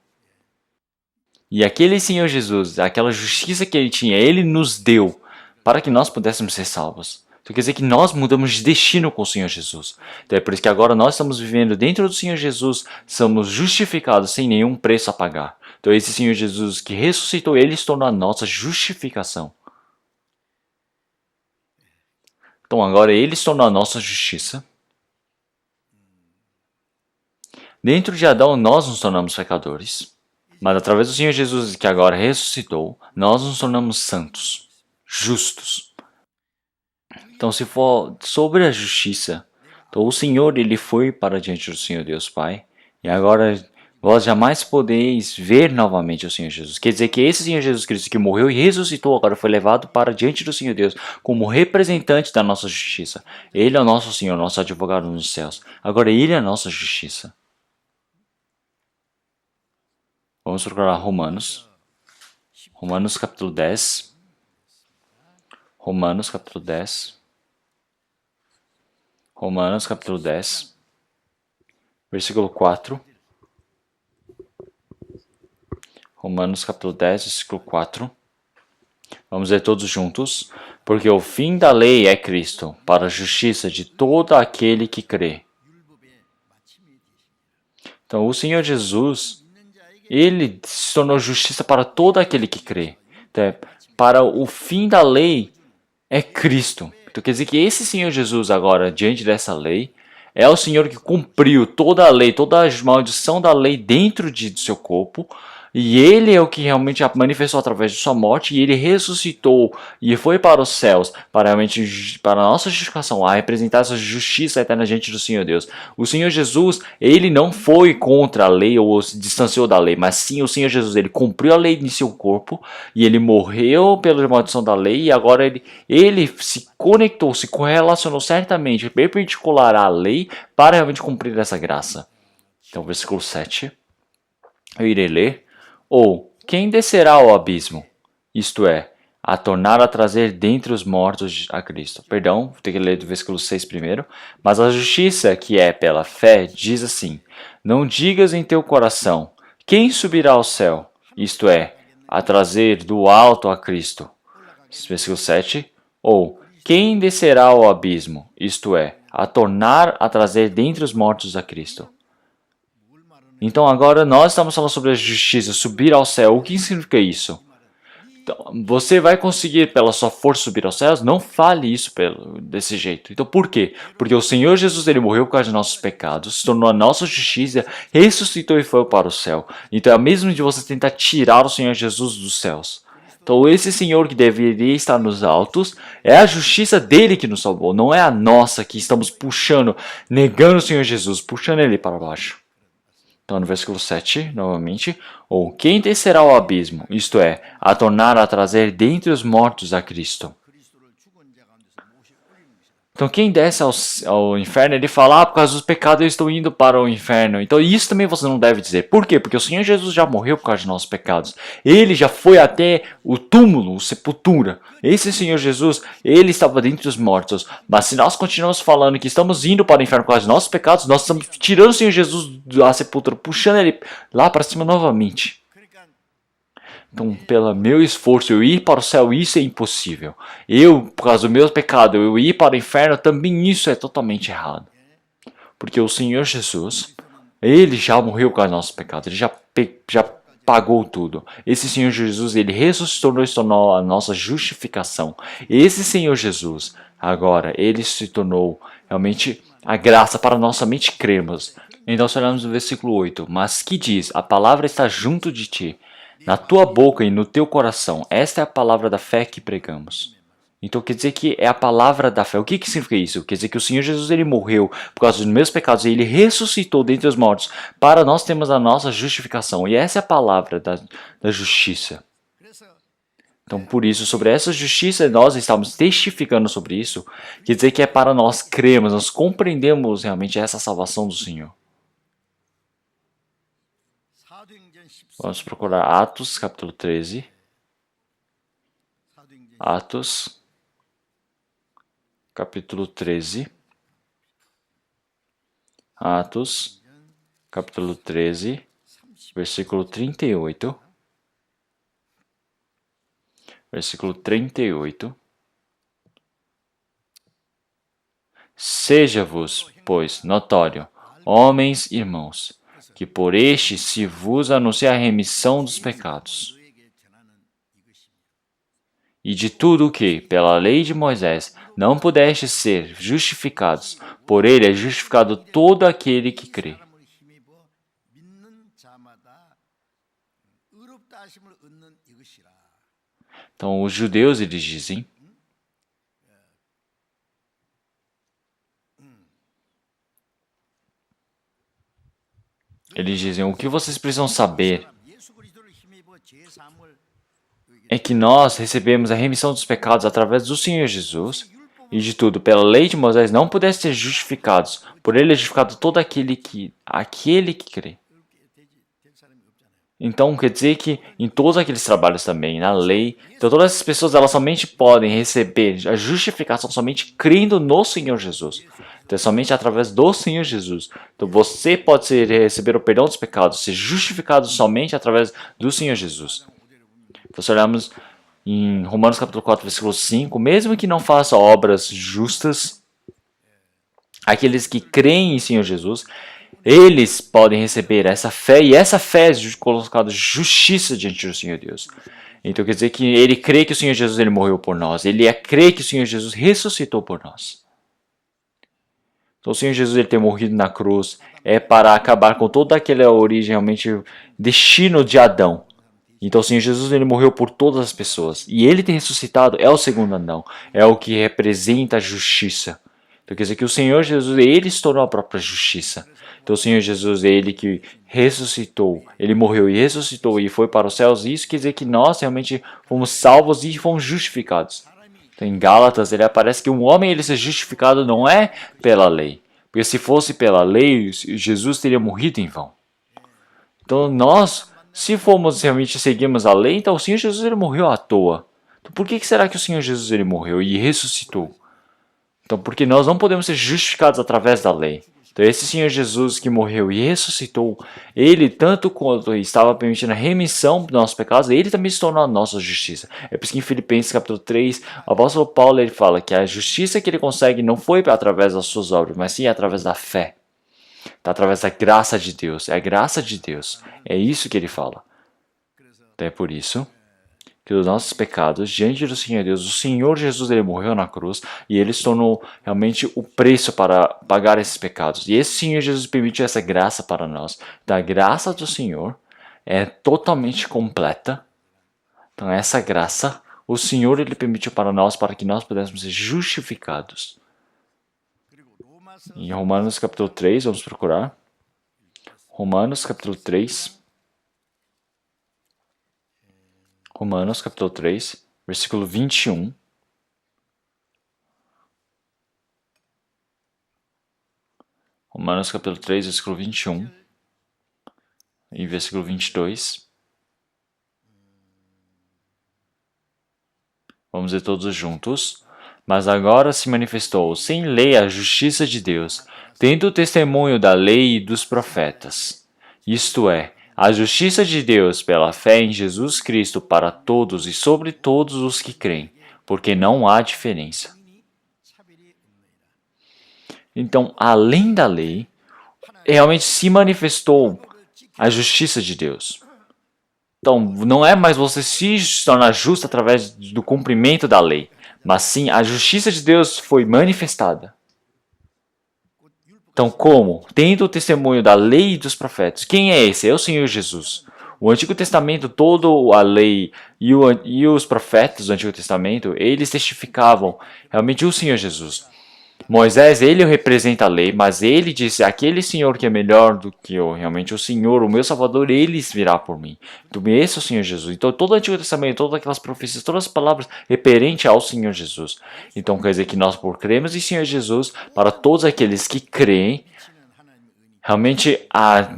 E aquele Senhor Jesus, aquela justiça que ele tinha, ele nos deu para que nós pudéssemos ser salvos. Então quer dizer que nós mudamos de destino com o Senhor Jesus. Então é por isso que agora nós estamos vivendo dentro do Senhor Jesus, somos justificados sem nenhum preço a pagar. Então esse Senhor Jesus que ressuscitou, ele se tornou a nossa justificação. Então agora ele se tornou a nossa justiça. Dentro de Adão nós nos tornamos pecadores. Mas através do Senhor Jesus, que agora ressuscitou, nós nos tornamos santos, justos. Então, se for sobre a justiça, então o Senhor, ele foi para diante do Senhor Deus Pai, e agora vós jamais podeis ver novamente o Senhor Jesus. Quer dizer que esse Senhor Jesus Cristo que morreu e ressuscitou, agora foi levado para diante do Senhor Deus, como representante da nossa justiça. Ele é o nosso Senhor, nosso advogado nos céus. Agora ele é a nossa justiça. Vamos procurar Romanos. Romanos capítulo 10. Romanos capítulo 10. Romanos capítulo 10. Versículo 4. Romanos capítulo 10, versículo 4. Vamos ler todos juntos. Porque o fim da lei é Cristo, para a justiça de todo aquele que crê. Então, o Senhor Jesus, ele se tornou justiça para todo aquele que crê. Então, para o fim da lei é Cristo. Então quer dizer que esse Senhor Jesus agora, diante dessa lei, é o Senhor que cumpriu toda a lei, toda a maldição da lei dentro do seu corpo. E ele é o que realmente manifestou através de sua morte, e ele ressuscitou e foi para os céus para realmente para a nossa justificação, a representar essa justiça eterna diante do Senhor Deus. O Senhor Jesus, ele não foi contra a lei ou se distanciou da lei, mas sim o Senhor Jesus, ele cumpriu a lei em seu corpo e ele morreu pela maldição da lei, e agora ele se conectou, se correlacionou certamente, perpendicular à lei, para realmente cumprir essa graça. Então, versículo 7, eu irei ler. Ou, quem descerá ao abismo? Isto é, a tornar a trazer dentre os mortos a Cristo. Perdão, vou ter que ler do versículo 6 primeiro. Mas a justiça que é pela fé diz assim: não digas em teu coração, quem subirá ao céu? Isto é, a trazer do alto a Cristo. Versículo 7. Ou, quem descerá ao abismo? Isto é, a tornar a trazer dentre os mortos a Cristo. Então agora nós estamos falando sobre a justiça, subir ao céu. O que significa isso? Então, você vai conseguir pela sua força subir aos céus? Não fale isso desse jeito. Então por quê? Porque o Senhor Jesus, ele morreu por causa de nossos pecados, se tornou a nossa justiça, ressuscitou e foi para o céu. Então é mesmo de você tentar tirar o Senhor Jesus dos céus. Então esse Senhor que deveria estar nos altos, é a justiça dele que nos salvou, não é a nossa que estamos puxando, negando o Senhor Jesus, puxando ele para baixo. Então, no versículo 7, novamente, ou quem descerá ao abismo, isto é, a tornar a trazer dentre os mortos a Cristo. Então, quem desce ao inferno, ele fala, por causa dos pecados eu estou indo para o inferno. Então, isso também você não deve dizer. Por quê? Porque o Senhor Jesus já morreu por causa de nossos pecados. Ele já foi até o túmulo, a sepultura. Esse Senhor Jesus, ele estava dentre os mortos. Mas se nós continuamos falando que estamos indo para o inferno por causa de nossos pecados, nós estamos tirando o Senhor Jesus da sepultura, puxando ele lá para cima novamente. Então, pelo meu esforço, eu ir para o céu, isso é impossível. Por causa do meu pecado, eu ir para o inferno, também isso é totalmente errado. Porque o Senhor Jesus, ele já morreu por causa dos nossos pecados, ele já pagou tudo. Esse Senhor Jesus, ele ressuscitou e se tornou a nossa justificação. Esse Senhor Jesus, agora, ele se tornou realmente a graça para nós somente crermos. Então, se olharmos no versículo 8, mas que diz, a palavra está junto de ti, na tua boca e no teu coração. Esta é a palavra da fé que pregamos. Então quer dizer que é a palavra da fé. O que significa isso? Quer dizer que o Senhor Jesus ele morreu por causa dos meus pecados e ele ressuscitou dentre os mortos para nós termos a nossa justificação. E essa é a palavra da justiça. 그래서 Então por isso, sobre essa justiça, nós estamos testificando sobre isso. Quer dizer que é para nós crermos, nós compreendemos realmente essa salvação do Senhor. 사도행전 14 Vamos procurar Atos capítulo 13. 사도행전 Atos capítulo 13. Atos capítulo 13, versículo 38. Versículo 38. Seja-vos, pois, notório, homens e irmãos, que por este se vos anuncia a remissão dos pecados, 너에게 전하는 이것이며 e de tudo o que, pela lei de Moisés, não pudeste ser justificados, por ele é justificado todo aquele que crê. 사람을 힘입어 믿는 자마다 의롭다 하심을 얻는 이것이라. Então, os judeus, eles dizem, o que vocês precisam saber 예수 그리스도를 힘입어 죄 사함을 é que nós recebemos a remissão dos pecados através do Senhor Jesus, e de tudo, pela lei de Moisés, não pudesse ser justificados, por ele é justificado todo aquele que crê. 될 사람이 없잖아요. Então, quer dizer que em todos aqueles trabalhos também, na lei, então todas essas pessoas elas somente podem receber a justificação somente crendo no Senhor Jesus. Então, é somente através do Senhor Jesus. Então, você pode receber o perdão dos pecados, ser justificado somente através do Senhor Jesus. Então, se olharmos em Romanos capítulo 4, versículo 5, mesmo que não façam obras justas, aqueles que creem em Senhor Jesus, eles podem receber essa fé, e essa fé é colocada justiça diante do Senhor Deus. Então quer dizer que ele crê que o Senhor Jesus ele morreu por nós, ele crê que o Senhor Jesus ressuscitou por nós. Então o Senhor Jesus ele ter morrido na cruz é para acabar com toda aquela origem, realmente, destino de Adão. Então o Senhor Jesus ele morreu por todas as pessoas, e ele ter ressuscitado é o segundo Adão, é o que representa a justiça. Então quer dizer que o Senhor Jesus ele se tornou a própria justiça. Então o Senhor Jesus, ele que ressuscitou, ele morreu e ressuscitou e foi para os céus, e isso quer dizer que nós realmente fomos salvos e fomos justificados. Então em Gálatas ele aparece que um homem ele ser justificado não é pela lei, porque se fosse pela lei, Jesus teria morrido em vão. Então nós, se formos realmente seguirmos a lei, então o Senhor Jesus ele morreu à toa. Então por que será que o Senhor Jesus ele morreu e ressuscitou? Então porque nós não podemos ser justificados através da lei. Então esse Senhor Jesus que morreu e ressuscitou, ele tanto quanto estava permitindo a remissão dos nossos pecados, ele também se tornou a nossa justiça. É por isso que em Filipenses capítulo 3, o apóstolo Paulo ele fala que a justiça que ele consegue não foi através das suas obras, mas sim através da fé. Está através da graça de Deus. É a graça de Deus. É isso que ele fala. Então é por isso que os nossos pecados, diante do Senhor Deus, o Senhor Jesus ele morreu na cruz e ele se tornou realmente o preço para pagar esses pecados. E esse Senhor Jesus permitiu essa graça para nós. Então a graça do Senhor é totalmente completa. Então essa graça, o Senhor ele permitiu para nós, para que nós pudéssemos ser justificados. 그리고 로마서 Em Romanos capítulo 3, vamos procurar. Romanos capítulo 3. Romanos capítulo 3, versículo 21. Romanos capítulo 3, versículo 21. E versículo 22. Vamos ler todos juntos. Mas agora se manifestou sem lei a justiça de Deus, tendo o testemunho da lei e dos profetas. Isto é, a justiça de Deus pela fé em Jesus Cristo para todos e sobre todos os que creem, porque não há diferença. 차별이 없느니라. Então, além da lei, realmente se manifestou a justiça de Deus. Então, não é mais você se tornar justo através do cumprimento da lei, mas sim a justiça de Deus foi manifestada. Então, como? Tendo o testemunho da lei e dos profetas. Quem é esse? É o Senhor Jesus. O Antigo Testamento, toda a lei e os profetas do Antigo Testamento, eles testificavam realmente o Senhor Jesus. Moisés, ele representa a lei, mas ele disse, aquele Senhor que é melhor do que eu, realmente o Senhor, o meu Salvador, ele virá por mim. Então, esse é o Senhor Jesus. Então, todo o Antigo Testamento, todas aquelas profecias, todas as palavras referentes ao Senhor Jesus. Então, quer dizer que nós, por cremos em Senhor Jesus, para todos aqueles que creem, realmente a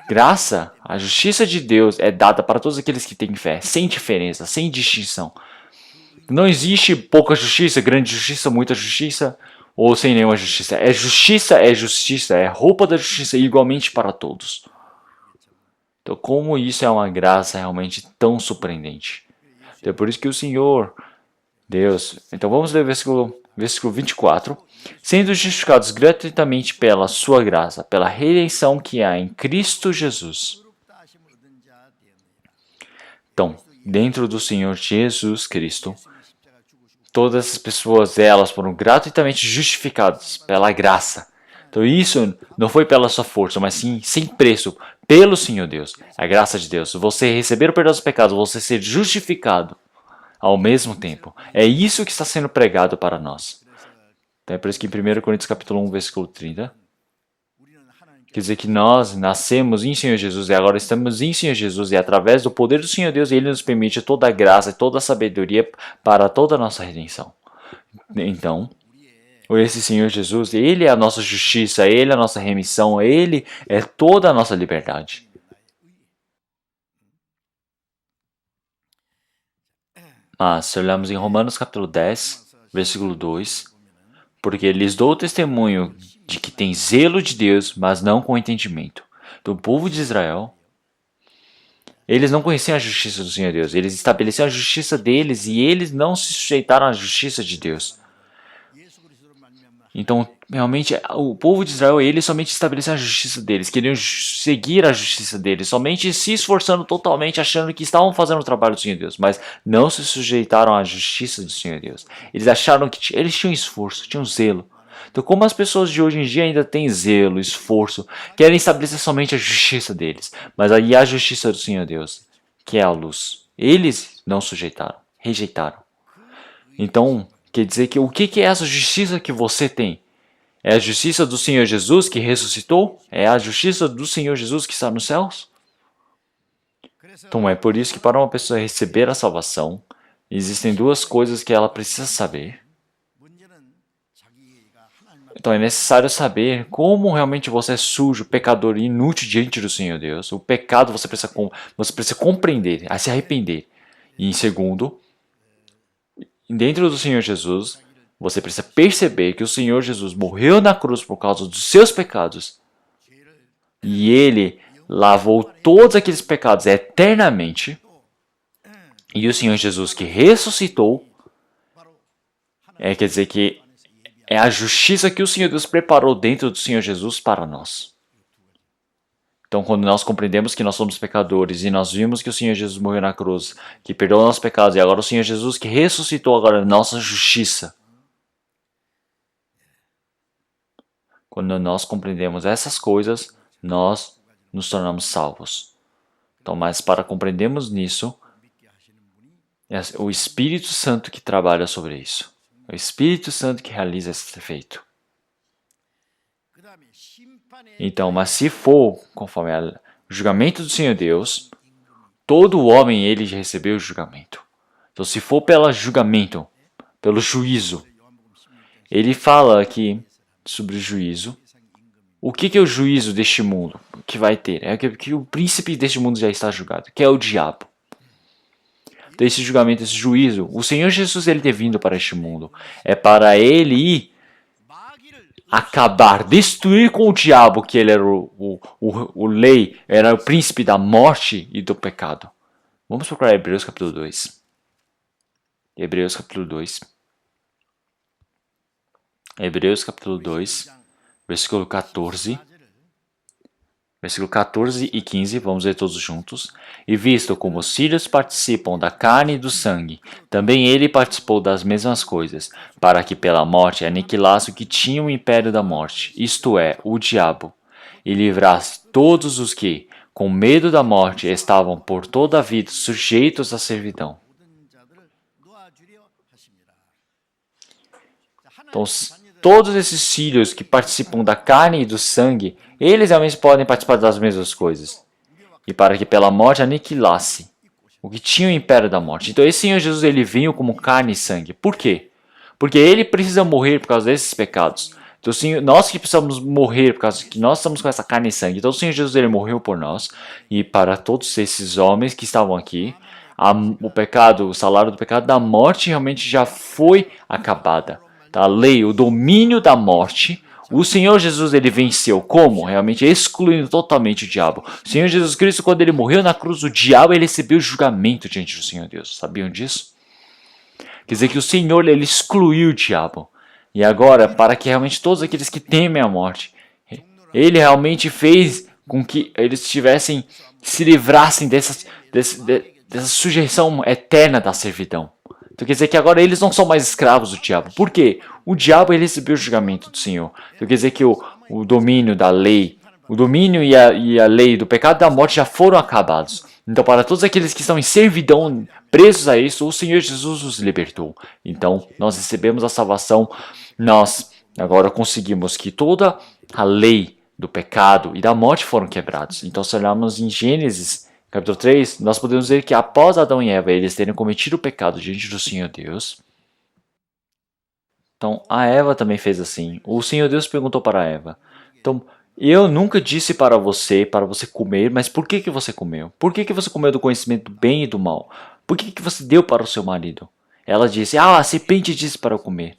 graça, a justiça de Deus é dada para todos aqueles que têm fé, sem diferença, sem distinção. Não existe pouca justiça, grande justiça, muita justiça, ou sem nenhuma justiça. É justiça, é roupa da justiça igualmente para todos. Então, como isso é uma graça realmente tão surpreendente. Então, é por isso que o Senhor, Deus... Então, vamos ler o versículo 24. Sendo justificados gratuitamente pela sua graça, pela redenção que há em Cristo Jesus. Então, dentro do Senhor Jesus Cristo, todas as pessoas, elas foram gratuitamente justificadas pela graça. Então isso não foi pela sua força, mas sim sem preço, pelo Senhor Deus. A graça de Deus. Você receber o perdão dos pecados, você ser justificado ao mesmo tempo. É isso que está sendo pregado para nós. Então é por isso que em 1 Coríntios capítulo 1, versículo 30, quer dizer que nós nascemos em Senhor Jesus e agora estamos em Senhor Jesus e através do poder do Senhor Deus Ele nos permite toda a graça e toda a sabedoria para toda a nossa redenção. Então, esse Senhor Jesus, Ele é a nossa justiça, Ele é a nossa remissão, Ele é toda a nossa liberdade. Mas se olharmos em Romanos capítulo 10, versículo 2, porque lhes dou testemunho de que tem zelo de Deus, mas não com entendimento. Então, o povo de Israel, eles não conheciam a justiça do Senhor Deus. Eles estabeleciam a justiça deles e eles não se sujeitaram à justiça de Deus. Então, realmente, o povo de Israel, eles somente estabeleciam a justiça deles, queriam seguir a justiça deles, somente se esforçando totalmente, achando que estavam fazendo o trabalho do Senhor Deus, mas não se sujeitaram à justiça do Senhor Deus. Eles acharam que eles tinham esforço, tinham zelo. Então, como as pessoas de hoje em dia ainda têm zelo, esforço, querem estabelecer somente a justiça deles, mas aí a justiça do Senhor Deus, que é a luz, eles não sujeitaram, rejeitaram. Então, quer dizer que o que é essa justiça que você tem? É a justiça do Senhor Jesus que ressuscitou? É a justiça do Senhor Jesus que está nos céus? Então é por isso que para uma pessoa receber a salvação, existem duas coisas que ela precisa saber. Então é necessário saber como realmente você é sujo, pecador e inútil diante do Senhor Deus. O pecado você precisa compreender, a se arrepender. E em segundo, dentro do Senhor Jesus, você precisa perceber que o Senhor Jesus morreu na cruz por causa dos seus pecados. E Ele lavou todos aqueles pecados eternamente. E o Senhor Jesus que ressuscitou, quer dizer que é a justiça que o Senhor Deus preparou dentro do Senhor Jesus para nós. Então, quando nós compreendemos que nós somos pecadores e nós vimos que o Senhor Jesus morreu na cruz, que perdoou nossos pecados, e agora o Senhor Jesus que ressuscitou agora a nossa justiça. Quando nós compreendemos essas coisas, nós nos tornamos salvos. Então, mas para compreendermos nisso, é o Espírito Santo que trabalha sobre isso. É o Espírito Santo que realiza esse efeito. Então, mas se for conforme o julgamento do Senhor Deus, todo homem ele recebeu o julgamento. Então, se for pelo julgamento, pelo juízo, ele fala aqui sobre o juízo. O que é o juízo deste mundo que vai ter? É que o príncipe deste mundo já está julgado, que é o diabo. Então, esse julgamento, esse juízo, o Senhor Jesus ele ter vindo para este mundo, é para ele ir acabar, destruir com o diabo, que ele era o lei, era o príncipe da morte e do pecado. Vamos procurar Hebreus capítulo 2. Hebreus capítulo 2. Hebreus capítulo 2, versículo 14. Versículo 14 e 15, vamos ler todos juntos. E visto como os filhos participam da carne e do sangue, também ele participou das mesmas coisas, para que pela morte aniquilasse o que tinha o império da morte, isto é, o diabo, e livrasse todos os que, com medo da morte, estavam por toda a vida sujeitos à servidão. 모든 자들을 놓아주려 하십니다. Então, todos esses filhos que participam da carne e do sangue, eles realmente podem participar das mesmas coisas. E para que pela morte aniquilasse o que tinha o império da morte. Então, esse Senhor Jesus, ele veio como carne e sangue. Por quê? Porque ele precisa morrer por causa desses pecados. Então, Senhor, nós que precisamos morrer por causa que nós estamos com essa carne e sangue. Então, o Senhor Jesus, ele morreu por nós. E para todos esses homens que estavam aqui, o pecado, o salário do pecado da morte realmente já foi acabada. Tá? A lei, o domínio da morte, o Senhor Jesus, ele venceu. Como? Realmente excluindo totalmente o diabo. O Senhor Jesus Cristo, quando ele morreu na cruz, o diabo ele recebeu julgamento diante do Senhor Deus. Sabiam disso? Quer dizer que o Senhor, ele excluiu o diabo. E agora, para que realmente todos aqueles que temem a morte, ele realmente fez com que eles se livrassem dessa sujeição eterna da servidão. Então quer dizer que agora eles não são mais escravos do diabo. Por quê? O diabo ele recebeu o julgamento do Senhor. Então quer dizer que o domínio da lei, o domínio e a lei do pecado e da morte já foram acabados. Então para todos aqueles que estão em servidão, presos a isso, o Senhor Jesus os libertou. Então nós recebemos a salvação, nós agora conseguimos que toda a lei do pecado e da morte foram quebrados. Então se olharmos em Gênesis capítulo 3, nós podemos ver que após Adão e Eva eles terem cometido o pecado diante do Senhor Deus, então a Eva também fez assim. O Senhor Deus perguntou para a Eva, então eu nunca disse para você comer, mas por que você comeu? Por que você comeu do conhecimento do bem e do mal? Por que você deu para o seu marido? Ela disse, a serpente disse para eu comer.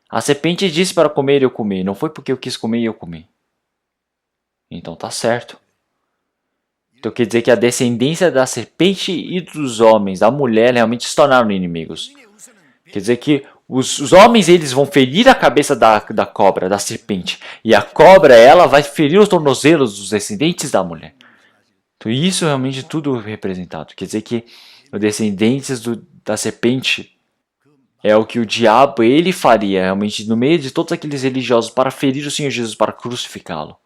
A serpente disse para comer e eu comi. Não foi porque eu quis comer e eu comi. Então tá certo. Então quer dizer que a descendência da serpente e dos homens, da mulher, realmente se tornaram inimigos. Quer dizer que os homens eles vão ferir a cabeça da cobra, da serpente. E a cobra ela vai ferir os tornozelos dos descendentes da mulher. Então isso realmente tudo representado. Quer dizer que os descendentes da serpente é o que o diabo ele faria realmente no meio de todos aqueles religiosos para ferir o Senhor Jesus, para crucificá-lo.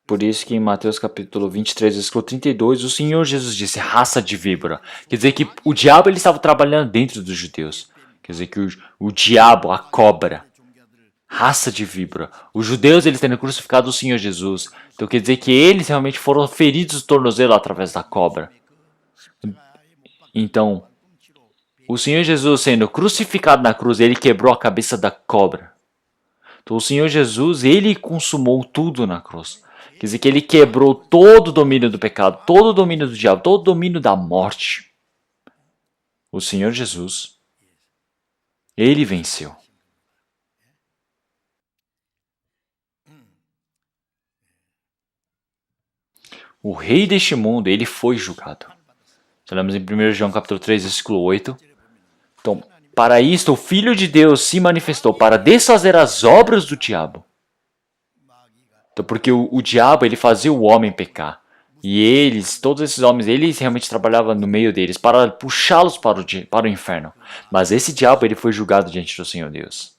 Por isso que em Mateus capítulo 23, versículo 32, o Senhor Jesus disse, raça de víbora. Quer dizer que o diabo ele estava trabalhando dentro dos judeus. Quer dizer que o diabo, a cobra, raça de víbora. Os judeus eles tendo crucificado o Senhor Jesus. Então quer dizer que eles realmente foram feridos do tornozelo através da cobra. Então, o Senhor Jesus sendo crucificado na cruz, ele quebrou a cabeça da cobra. Então o Senhor Jesus, ele consumou tudo na cruz. Quer dizer que ele quebrou todo o domínio do pecado, todo o domínio do diabo, todo o domínio da morte. O Senhor Jesus, ele venceu. O rei deste mundo, ele foi julgado. Olhamos em 1 João capítulo 3, versículo 8. Então, para isto o Filho de Deus se manifestou, para desfazer as obras do diabo. Então, porque o diabo ele fazia o homem pecar. E eles, todos esses homens, eles realmente trabalhavam no meio deles para puxá-los para o inferno. Mas esse diabo ele foi julgado diante do Senhor Deus.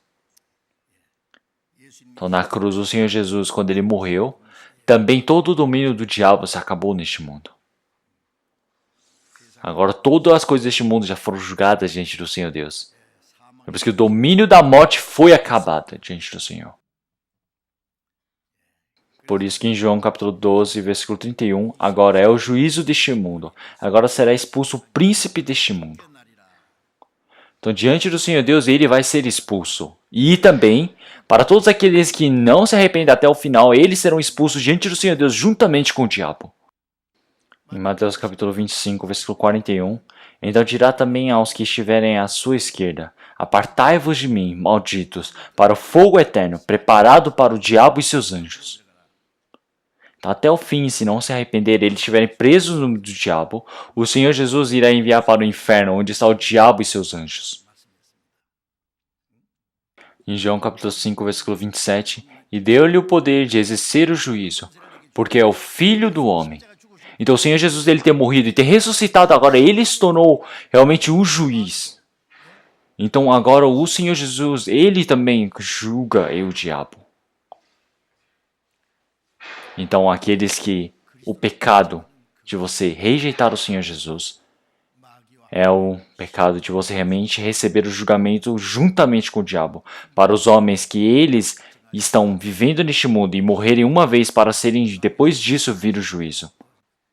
Então na cruz o Senhor Jesus, quando ele morreu, também todo o domínio do diabo se acabou neste mundo. Agora todas as coisas deste mundo já foram julgadas diante do Senhor Deus. É por isso que o domínio da morte foi acabado diante do Senhor. Por isso que em João capítulo 12, versículo 31, agora é o juízo deste mundo. Agora será expulso o príncipe deste mundo. Então diante do Senhor Deus ele vai ser expulso. E também, para todos aqueles que não se arrependem até o final, eles serão expulsos diante do Senhor Deus juntamente com o diabo. Em Mateus capítulo 25, versículo 41, então dirá também aos que estiverem à sua esquerda, apartai-vos de mim, malditos, para o fogo eterno, preparado para o diabo e seus anjos. Até o fim, se não se arrependerem, eles estiverem presos do diabo, o Senhor Jesus irá enviar para o inferno, onde está o diabo e seus anjos. Em João capítulo 5, versículo 27, e deu-lhe o poder de exercer o juízo, porque é o Filho do homem. Então o Senhor Jesus, ele ter morrido e ter ressuscitado agora, ele se tornou realmente o juiz. Então agora o Senhor Jesus, ele também julga o diabo. Então aqueles que o pecado de você rejeitar o Senhor Jesus é o pecado de você realmente receber o julgamento juntamente com o diabo. Para os homens que eles estão vivendo neste mundo e morrerem uma vez para serem, depois disso, vir o juízo.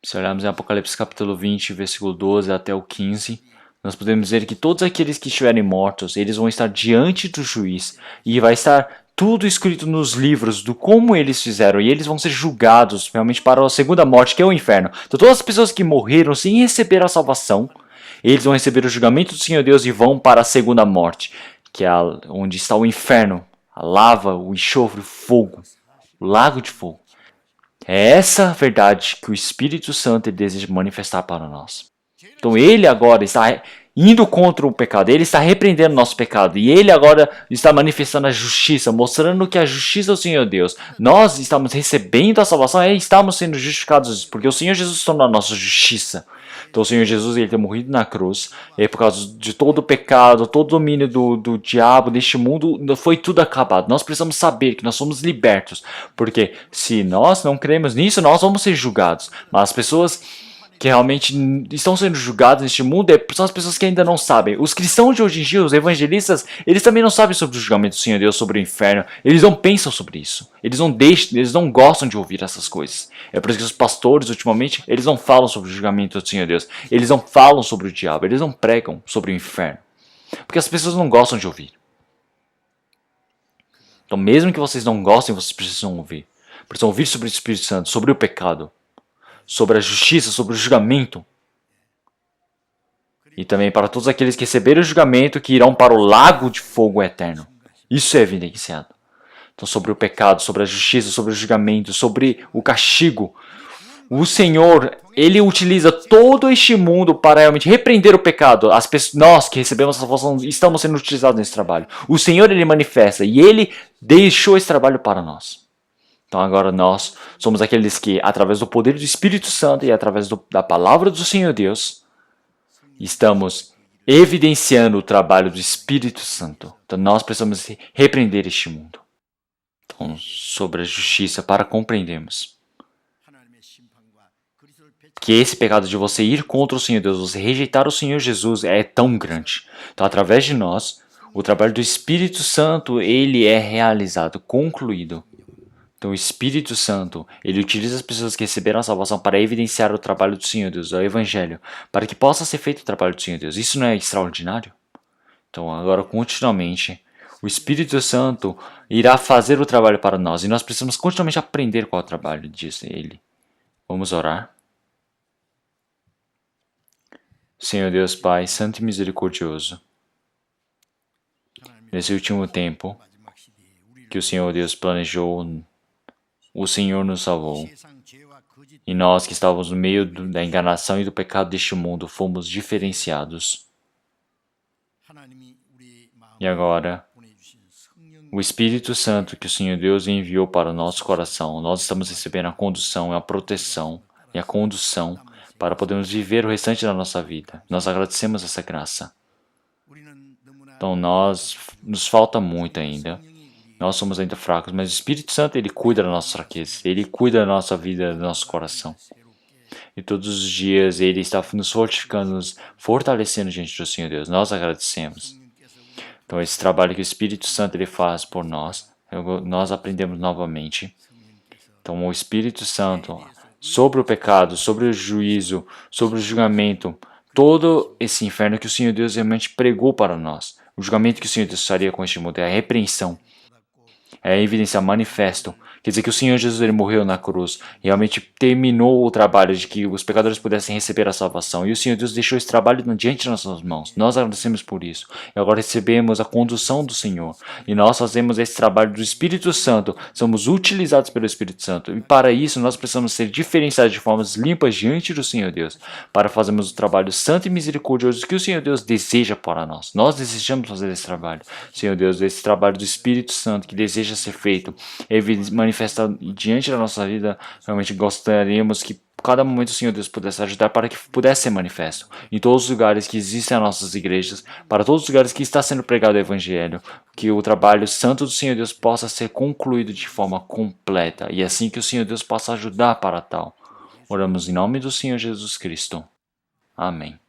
Se olharmos em Apocalipse capítulo 20, versículo 12 até o 15, nós podemos ver que todos aqueles que estiverem mortos, eles vão estar diante do juiz e vai estar tudo escrito nos livros do como eles fizeram e eles vão ser julgados realmente para a segunda morte, que é o inferno. Então todas as pessoas que morreram sem receber a salvação, eles vão receber o julgamento do Senhor Deus e vão para a segunda morte, que é onde está o inferno, a lava, o enxofre, o fogo, o lago de fogo. É essa verdade que o Espírito Santo deseja manifestar para nós. Então ele agora está indo contra o pecado, ele está repreendendo o nosso pecado e ele agora está manifestando a justiça, mostrando que a justiça do Senhor Deus. Nós estamos recebendo a salvação e estamos sendo justificados porque o Senhor Jesus tornou a nossa justiça. Então o Senhor Jesus ele tem morrido na cruz e por causa de todo o pecado, todo o domínio do diabo, deste mundo, foi tudo acabado. Nós precisamos saber que nós somos libertos, porque se nós não cremos nisso, nós vamos ser julgados. Mas as pessoas que realmente estão sendo julgadas neste mundo são as pessoas que ainda não sabem. Os cristãos de hoje em dia, os evangelistas, eles também não sabem sobre o julgamento do Senhor Deus, sobre o inferno. Eles não pensam sobre isso. Eles não gostam de ouvir essas coisas. É por isso que os pastores, ultimamente, eles não falam sobre o julgamento do Senhor Deus. Eles não falam sobre o diabo. Eles não pregam sobre o inferno. Porque as pessoas não gostam de ouvir. Então, mesmo que vocês não gostem, vocês precisam ouvir. Precisam ouvir sobre o Espírito Santo, sobre o pecado, sobre a justiça, sobre o julgamento. E também para todos aqueles que receberam o julgamento que irão para o lago de fogo eterno. Isso é evidenciado. Então sobre o pecado, sobre a justiça, sobre o julgamento, sobre o castigo. O Senhor, Ele utiliza todo este mundo para realmente repreender o pecado. Nós que recebemos a salvação estamos sendo utilizados nesse trabalho. O Senhor, Ele manifesta e Ele deixou esse trabalho para nós. Então agora nós somos aqueles que, através do poder do Espírito Santo e através da palavra do Senhor Deus, estamos evidenciando o trabalho do Espírito Santo. Então nós precisamos repreender este mundo. Então, sobre a justiça, para compreendermos que esse pecado de você ir contra o Senhor Deus, você rejeitar o Senhor Jesus, é tão grande. Então, através de nós, o trabalho do Espírito Santo, ele é realizado, concluído. Então o Espírito Santo, ele utiliza as pessoas que receberam a salvação para evidenciar o trabalho do Senhor Deus, o Evangelho, para que possa ser feito o trabalho do Senhor Deus. Isso não é extraordinário? Então agora continuamente, o Espírito Santo irá fazer o trabalho para nós e nós precisamos continuamente aprender qual é o trabalho disso, ele. Vamos orar? Senhor Deus Pai, Santo e Misericordioso, nesse último tempo que o Senhor Deus planejou, o Senhor nos salvou. E nós que estávamos no meio da enganação e do pecado deste mundo, fomos diferenciados. E agora, o Espírito Santo que o Senhor Deus enviou para o nosso coração, nós estamos recebendo a condução, a proteção e a condução para podermos viver o restante da nossa vida. Nós agradecemos essa graça. Então nos falta muito ainda. Nós somos ainda fracos, mas o Espírito Santo, ele cuida das nossas fraquezas, ele cuida da nossa vida, do nosso coração. E todos os dias ele está nos fortificando, nos fortalecendo diante do Senhor Deus. Nós agradecemos. Então esse trabalho que o Espírito Santo ele faz por nós, nós aprendemos novamente. Então o Espírito Santo, sobre o pecado, sobre o juízo, sobre o julgamento, todo esse inferno que o Senhor Deus realmente pregou para nós. O julgamento que o Senhor Deus faria com este mundo é a repreensão. É a evidência manifesto. Quer dizer que o Senhor Jesus ele morreu na cruz. Realmente terminou o trabalho de que os pecadores pudessem receber a salvação. E o Senhor Deus deixou esse trabalho diante de nossas mãos. Nós agradecemos por isso. E agora recebemos a condução do Senhor. E nós fazemos esse trabalho do Espírito Santo. Somos utilizados pelo Espírito Santo. E para isso nós precisamos ser diferenciados de formas limpas diante do Senhor Deus. Para fazermos o trabalho santo e misericordioso que o Senhor Deus deseja para nós. Nós desejamos fazer esse trabalho. Senhor Deus, esse trabalho do Espírito Santo que deseja ser feito, manifestado diante da nossa vida, realmente gostaríamos que cada momento o Senhor Deus pudesse ajudar para que pudesse ser manifesto em todos os lugares que existem as nossas igrejas, para todos os lugares que está sendo pregado o Evangelho, que o trabalho santo do Senhor Deus possa ser concluído de forma completa e assim que o Senhor Deus possa ajudar para tal. Oramos em nome do Senhor Jesus Cristo. Amém.